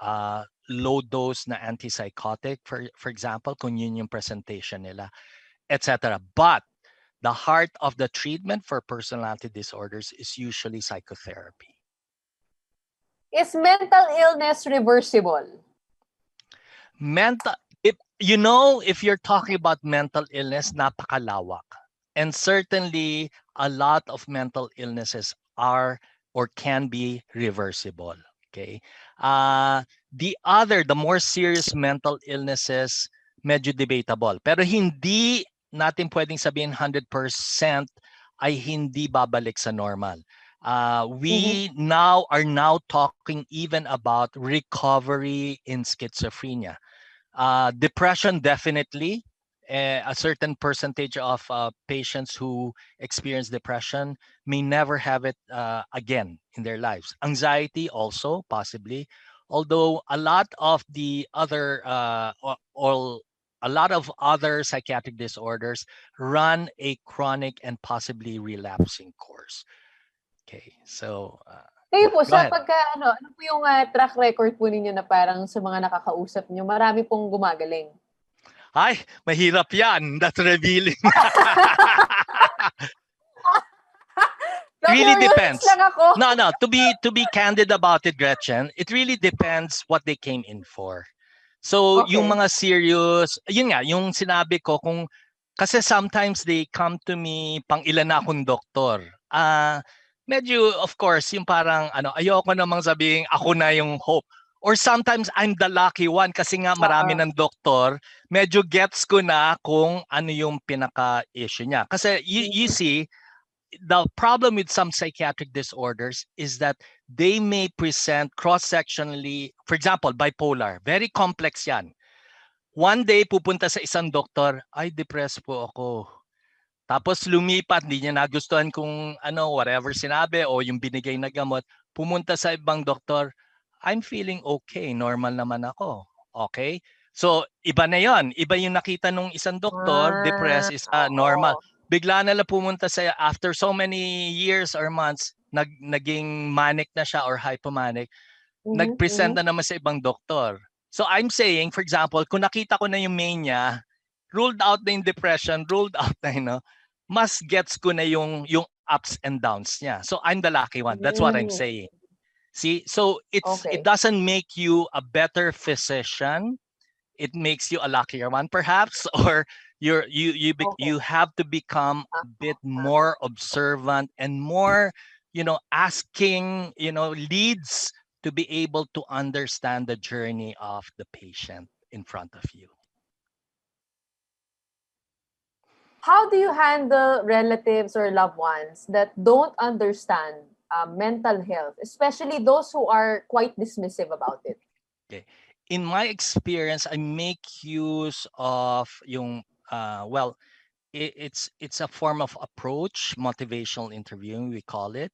low dose na antipsychotic, for example, kung yun yung presentation nila, etc. But the heart of the treatment for personality disorders is usually psychotherapy. Is mental illness reversible? If you're talking about mental illness, napakalawak. And certainly, a lot of mental illnesses are or can be reversible. Okay. The more serious mental illnesses, medyo debatable. Pero hindi natin pwedeng sabihin 100% ay hindi babalik sa normal. We are now talking even about recovery in schizophrenia. Depression, definitely. A certain percentage of patients who experience depression may never have it again in their lives. Anxiety also, possibly. Although a lot of the other, a lot of other psychiatric disorders run a chronic and possibly relapsing course. Okay, so Kayo yeah, po, go sa ahead. ano po yung track record po ninyo na parang sa mga nakakausap nyo, marami pong gumagaling? Ay, mahirap yan. That's revealing. It really Na-curious depends. lang ako. No. To be candid about it, Gretchen, it really depends what they came in for. So yung Okay. mga serious, yun nga, yung sinabi ko kung kasi sometimes they come to me pang ilan na akong doktor. Medyo of course yung parang ayoko namang sabihin ako na yung hope. Or sometimes I'm the lucky one kasi nga marami ng doktor, medyo gets ko na kung ano yung pinaka-issue niya. Kasi you see, the problem with some psychiatric disorders is that they may present cross-sectionally, for example, bipolar. Very complex yan. One day, pupunta sa isang doktor, ay, depressed po ako. Tapos lumipat, hindi niya nagustuhan kung whatever sinabi o yung binigay na gamot. Pumunta sa ibang doktor, I'm feeling okay, normal naman ako. Okay? So, iba na yon. Iba yung nakita nung isang doktor, depressed is normal. Oo. Bigla na lang pumunta sa, after so many years or months, naging manic na siya or hypomanic, nag-present na naman sa ibang doktor. So I'm saying, for example, kung nakita ko na yung mania, ruled out na yung depression, ruled out na, mas gets ko na yung ups and downs niya. So I'm the lucky one. That's what I'm saying. See, so it Okay. doesn't make you a better physician. It makes you a luckier one, perhaps, or you have to become a bit more observant and more, asking, leads to be able to understand the journey of the patient in front of you. How do you handle relatives or loved ones that don't understand mental health, especially those who are quite dismissive about it? Okay. In my experience, I make use of yung it's a form of approach, motivational interviewing, we call it,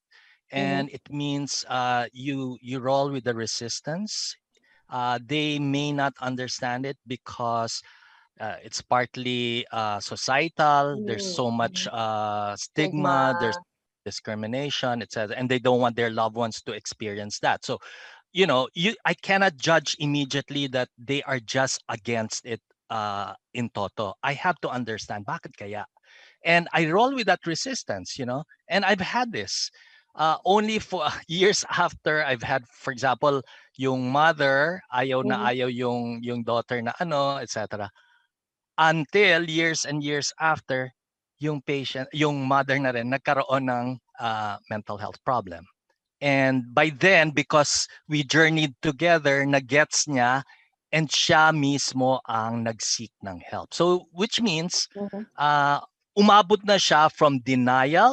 and it means you roll with the resistance. They may not understand it because it's partly societal. There's so much stigma. There's Stigma. discrimination, etc., and they don't want their loved ones to experience that. So I cannot judge immediately that they are just against it in toto. I have to understand bakit kaya. And I roll with that resistance, and I've had this only for years after I've had, for example, yung mother, ayaw na ayaw yung daughter na etc. Until years and years after, yung mother na rin nagkaroon ng mental health problem. And by then, because we journeyed together, nagets niya, and siya mismo ang nag-seek ng help. So, which means, umabot na siya from denial,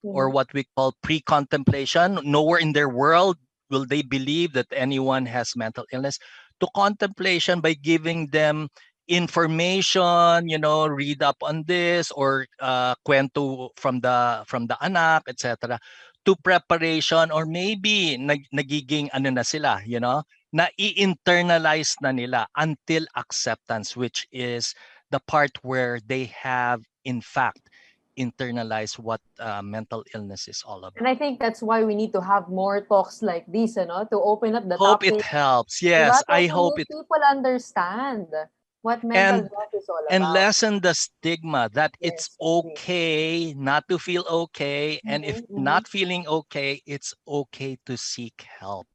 or what we call pre-contemplation. Nowhere in their world will they believe that anyone has mental illness, to contemplation by giving them information, read up on this, or kwento from the anak, etc., to preparation, or maybe nagiging na sila, na i-internalize na nila until acceptance, which is the part where they have in fact internalized what mental illness is all about. And I think that's why we need to have more talks like this, to open up the Hope it topic. helps. Diba? Yes, I To hope make it. people understand what mental health is all And about. lessen the stigma that it's Yes, agree. okay not to feel okay. And if not feeling okay, it's okay to seek help.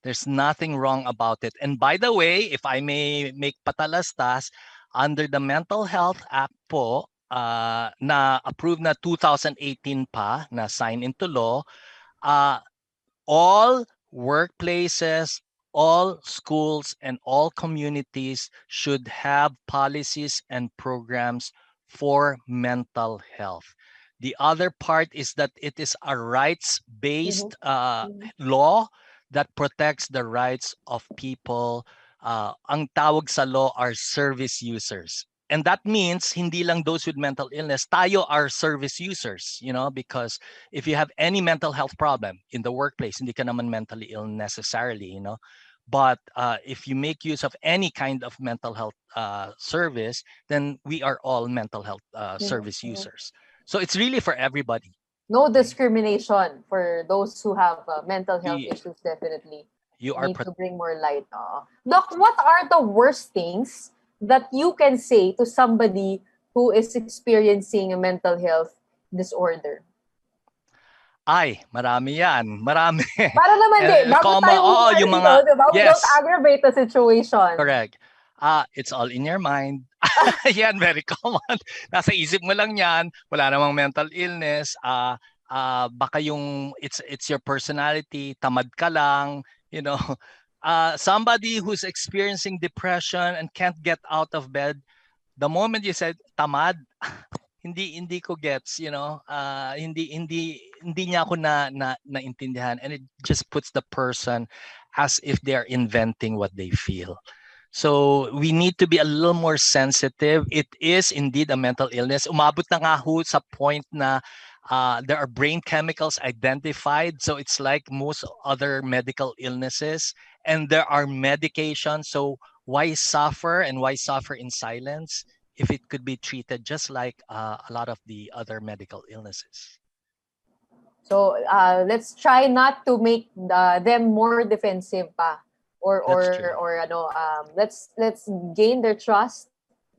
There's nothing wrong about it. And by the way, if I may make patalastas, under the Mental Health Act po, na approved na 2018 pa, na signed into law, all workplaces, all schools, and all communities should have policies and programs for mental health. The other part is that it is a rights-based law that protects the rights of people. Ang tawag sa law are service users. And that means hindi lang those with mental illness, tayo are service users, because if you have any mental health problem in the workplace, hindi ka naman mentally ill necessarily, But if you make use of any kind of mental health service, then we are all mental health service users. So it's really for everybody. No discrimination for those who have mental health We- issues, definitely. You We are need to bring more light. Doc, what are the worst things that you can say to somebody who is experiencing a mental health disorder? marami yan. Marami. Para naman bago tayo yung dito, mga, diba? We yes, don't aggravate the situation. correct. It's all in your mind. Yan, very common. Nasa isip mo lang yan. Wala namang mental illness. Baka it's your personality. Tamad ka lang. Somebody who's experiencing depression and can't get out of bed, the moment you said tamad, hindi ko gets, hindi niya ako naintindihan, and it just puts the person as if they are inventing what they feel. So we need to be a little more sensitive. It is indeed a mental illness. Umabot na nga ho sa point na there are brain chemicals identified. So it's like most other medical illnesses, and there are medications. So why suffer, and why suffer in silence if it could be treated just like a lot of the other medical illnesses? So let's try not to make them more defensive pa. Let's gain their trust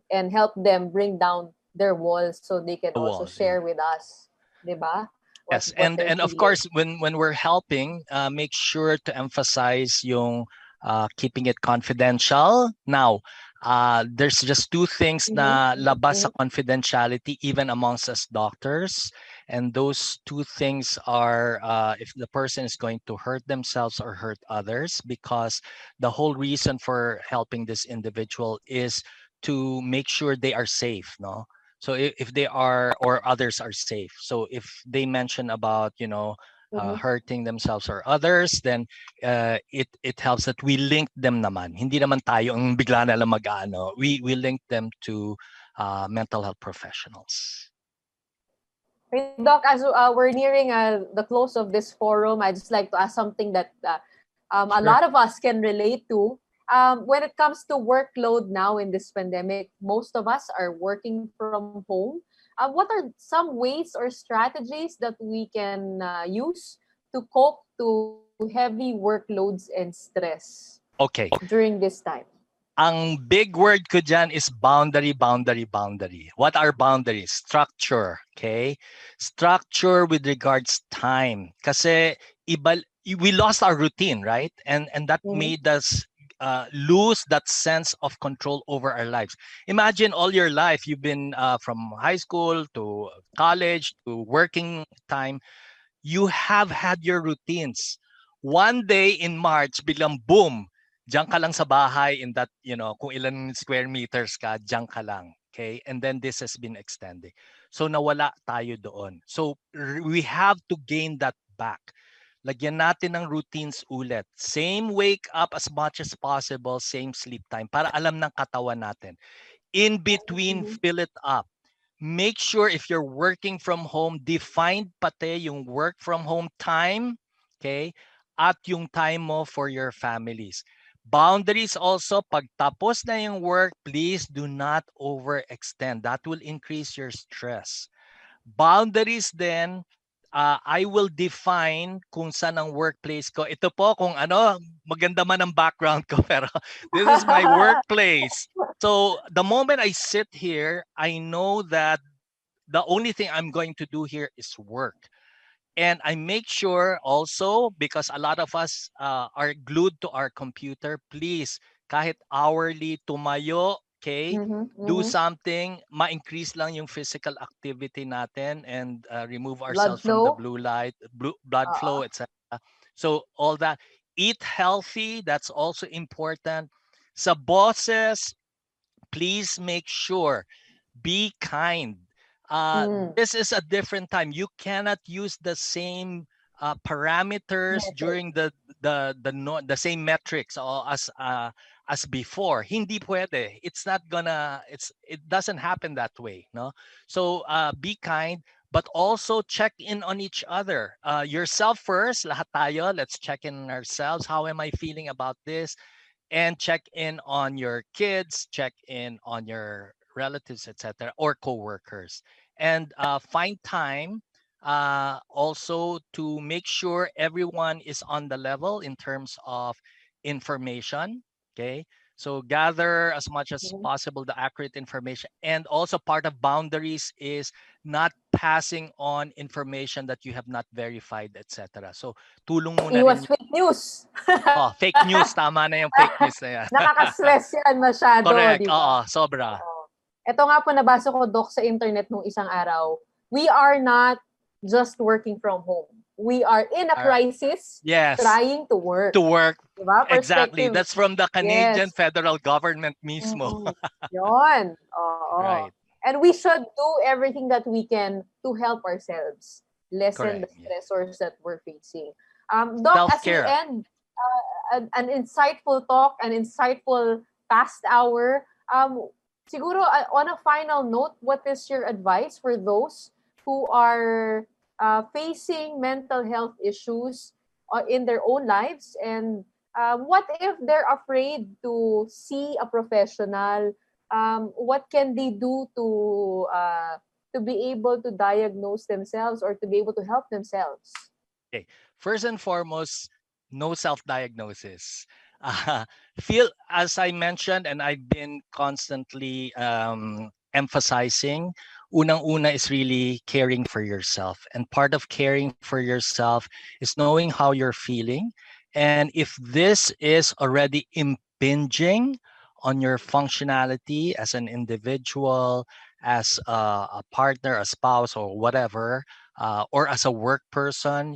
and help them bring down their walls so they can also share with us, diba? Yes, and of course, when we're helping, make sure to emphasize yung keeping it confidential. Now, there's just two things na labas sa confidentiality even amongst us doctors. And those two things are if the person is going to hurt themselves or hurt others, because the whole reason for helping this individual is to make sure they are safe, no? So if they are, or others are safe. So if they mention about, hurting themselves or others, then it helps that we link them naman. Hindi naman tayo ang bigla na lang mag-ano. We link them to mental health professionals. Hey, Doc, as we're nearing the close of this forum, I'd just like to ask something that a lot of us can relate to. When it comes to workload now in this pandemic, most of us are working from home. What are some ways or strategies that we can use to cope to heavy workloads and stress during this time? Ang big word ko dyan is boundary, boundary, boundary. What are boundaries? Structure, okay? Structure with regards time. Kasi we lost our routine, right? And that made us lose that sense of control over our lives. Imagine all your life, you've been from high school to college to working time, you have had your routines. One day in March, biglang boom, diyan ka lang sa bahay in that, kung ilan square meters ka, diyan ka lang. Okay? And then this has been extended. So nawala tayo doon. So we have to gain that back. Lagyan natin ng routines ulit. Same wake up as much as possible, same sleep time, para alam ng katawan natin. In between, fill it up. Make sure if you're working from home, define pati yung work from home time, okay? At yung time mo for your families. Boundaries also, pag tapos na yung work, please do not overextend. That will increase your stress. Boundaries then, I will define kung saan ang workplace ko. Ito po kung maganda man ang background ko, pero this is my workplace. So the moment I sit here, I know that the only thing I'm going to do here is work. And I make sure also, because a lot of us are glued to our computer, please, kahit hourly, tumayo, okay? Do something, ma-increase lang yung physical activity natin and remove ourselves from the blue light, blood flow, etc. So all that. Eat healthy, that's also important. Sa bosses, please make sure, be kind. Mm. This is a different time. You cannot use the same parameters Metric. during the same metrics as before. Hindi pwede. It's not gonna. It doesn't happen that way. No. So be kind, but also check in on each other. Yourself first. Lahat tayo. Let's check in on ourselves. How am I feeling about this? And check in on your kids, check in on your relatives, etc., or coworkers, and find time also to make sure everyone is on the level in terms of information. Okay, so gather as much as Mhm. possible the accurate information, and also part of boundaries is not passing on information that you have not verified, etc. So tulong muna rin Iwas fake news. oh, fake news. Tama na yung fake news na yan. Nakaka-stress yan masyado, Correct. di ba? Oo, sobra. Oo. Ito nga po, nabasa ko, Doc, sa internet nung isang araw. We are not just working from home. We are in a crisis Yes. trying to work. To work. Diba? Exactly. Perspective. That's from the Canadian Yes. federal government mismo. Mm-mm. Yun. Oo. Right. And we should do everything that we can to help ourselves lessen the Correct. Yeah. stressors that we're facing. Doc, as we Self-care. end an insightful talk, an insightful past hour, siguro on a final note, what is your advice for those who are facing mental health issues in their own lives? And what if they're afraid to see a professional? What can they do to be able to diagnose themselves or to be able to help themselves? Okay. First and foremost, no self-diagnosis. Uh, feel, as I mentioned, and I've been constantly emphasizing, unang-una is really caring for yourself. And part of caring for yourself is knowing how you're feeling. And if this is already impinging on your functionality as an individual, as a partner, a spouse, or whatever, or as a work person,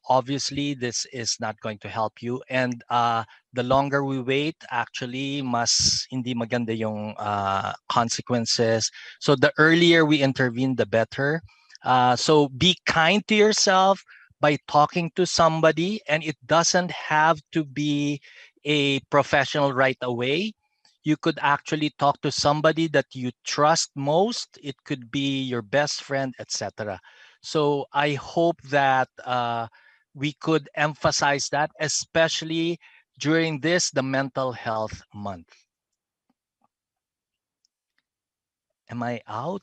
obviously this is not going to help you. And the longer we wait, actually, mas hindi maganda yung consequences. So the earlier we intervene, the better. So be kind to yourself by talking to somebody, and it doesn't have to be a professional right away. You could actually talk to somebody that you trust most. It could be your best friend, etc. So I hope that we could emphasize that, especially during the mental health month. Am I out?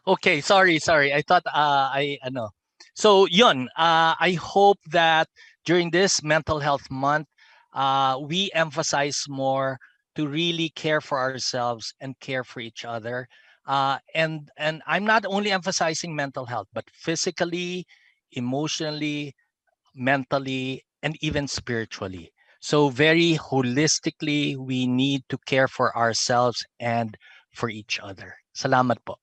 Okay. Sorry. I thought I ano. So yun, I hope that during this mental health month, we emphasize more to really care for ourselves and care for each other. And I'm not only emphasizing mental health, but physically, emotionally, mentally, and even spiritually. So very holistically, we need to care for ourselves and for each other. Salamat po.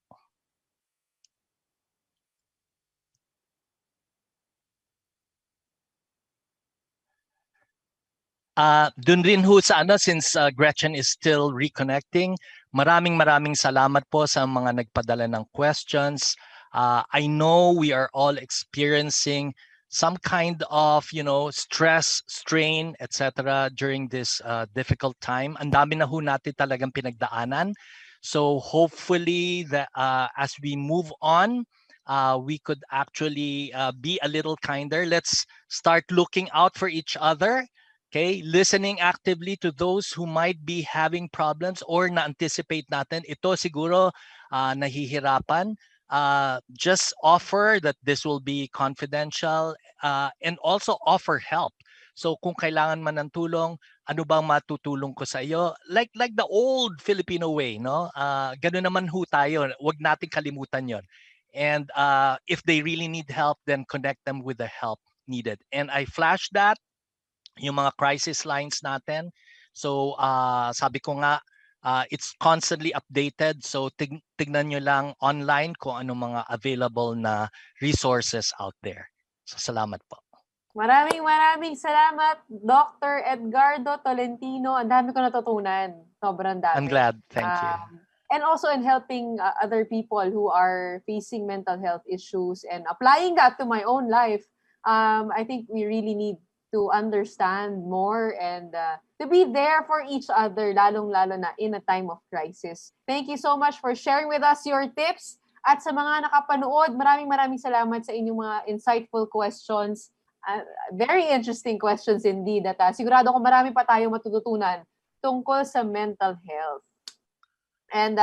Dun rin ho sa since Gretchen is still reconnecting, maraming salamat po sa mga nagpadala ng questions. I know we are all experiencing some kind of, stress, strain, etc. during this difficult time. Ang dami na ho natin talagang pinagdaanan. So hopefully that as we move on, we could actually be a little kinder. Let's start looking out for each other. Okay, listening actively to those who might be having problems or na-anticipate natin, ito siguro nahihirapan. Just offer that this will be confidential and also offer help. So kung kailangan man ng tulong, ano bang matutulong ko sa iyo? Like the old Filipino way, no? Ganun naman ho tayo. Huwag nating kalimutan yon. And if they really need help, then connect them with the help needed. And I flash that, yung mga crisis lines natin. So sabi ko nga, it's constantly updated. So tignan nyo lang online kung ano mga available na resources out there. So salamat po. Maraming salamat, Dr. Edgardo Tolentino. Ang dami ko natutunan. Sobrang dami. I'm glad. Thank you. And also in helping other people who are facing mental health issues and applying that to my own life. I think we really need to understand more and to be there for each other, lalong-lalo na in a time of crisis. Thank you so much for sharing with us your tips. At sa mga nakapanood, maraming salamat sa inyong mga insightful questions. Very interesting questions indeed. At sigurado ko marami pa tayong matututunan tungkol sa mental health. And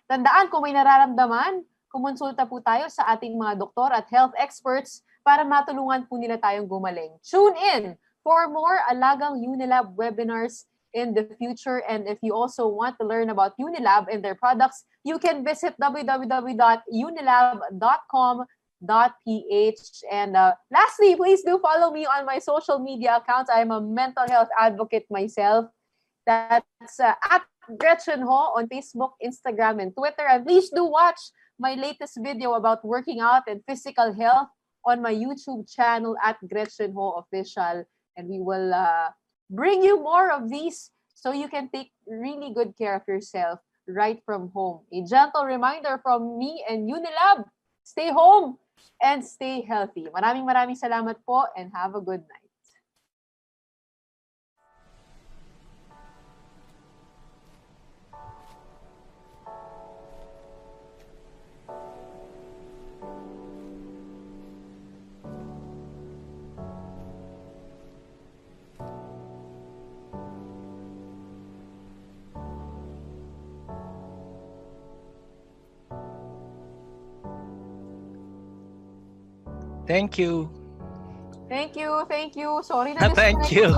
tandaan, kung may nararamdaman, kumonsulta po tayo sa ating mga doktor at health experts para matulungan po nila tayong gumaling. Tune in for more Alagang Unilab webinars in the future. And if you also want to learn about Unilab and their products, you can visit www.unilab.com.ph. And lastly, please do follow me on my social media accounts. I'm a mental health advocate myself. That's at Gretchen Ho on Facebook, Instagram, and Twitter. And please do watch my latest video about working out and physical health on my YouTube channel at Gretchen Ho Official. And we will bring you more of these so you can take really good care of yourself right from home. A gentle reminder from me and Unilab, stay home and stay healthy. Maraming salamat po and have a good night. Thank you. Thank you. Sorry na Thank you.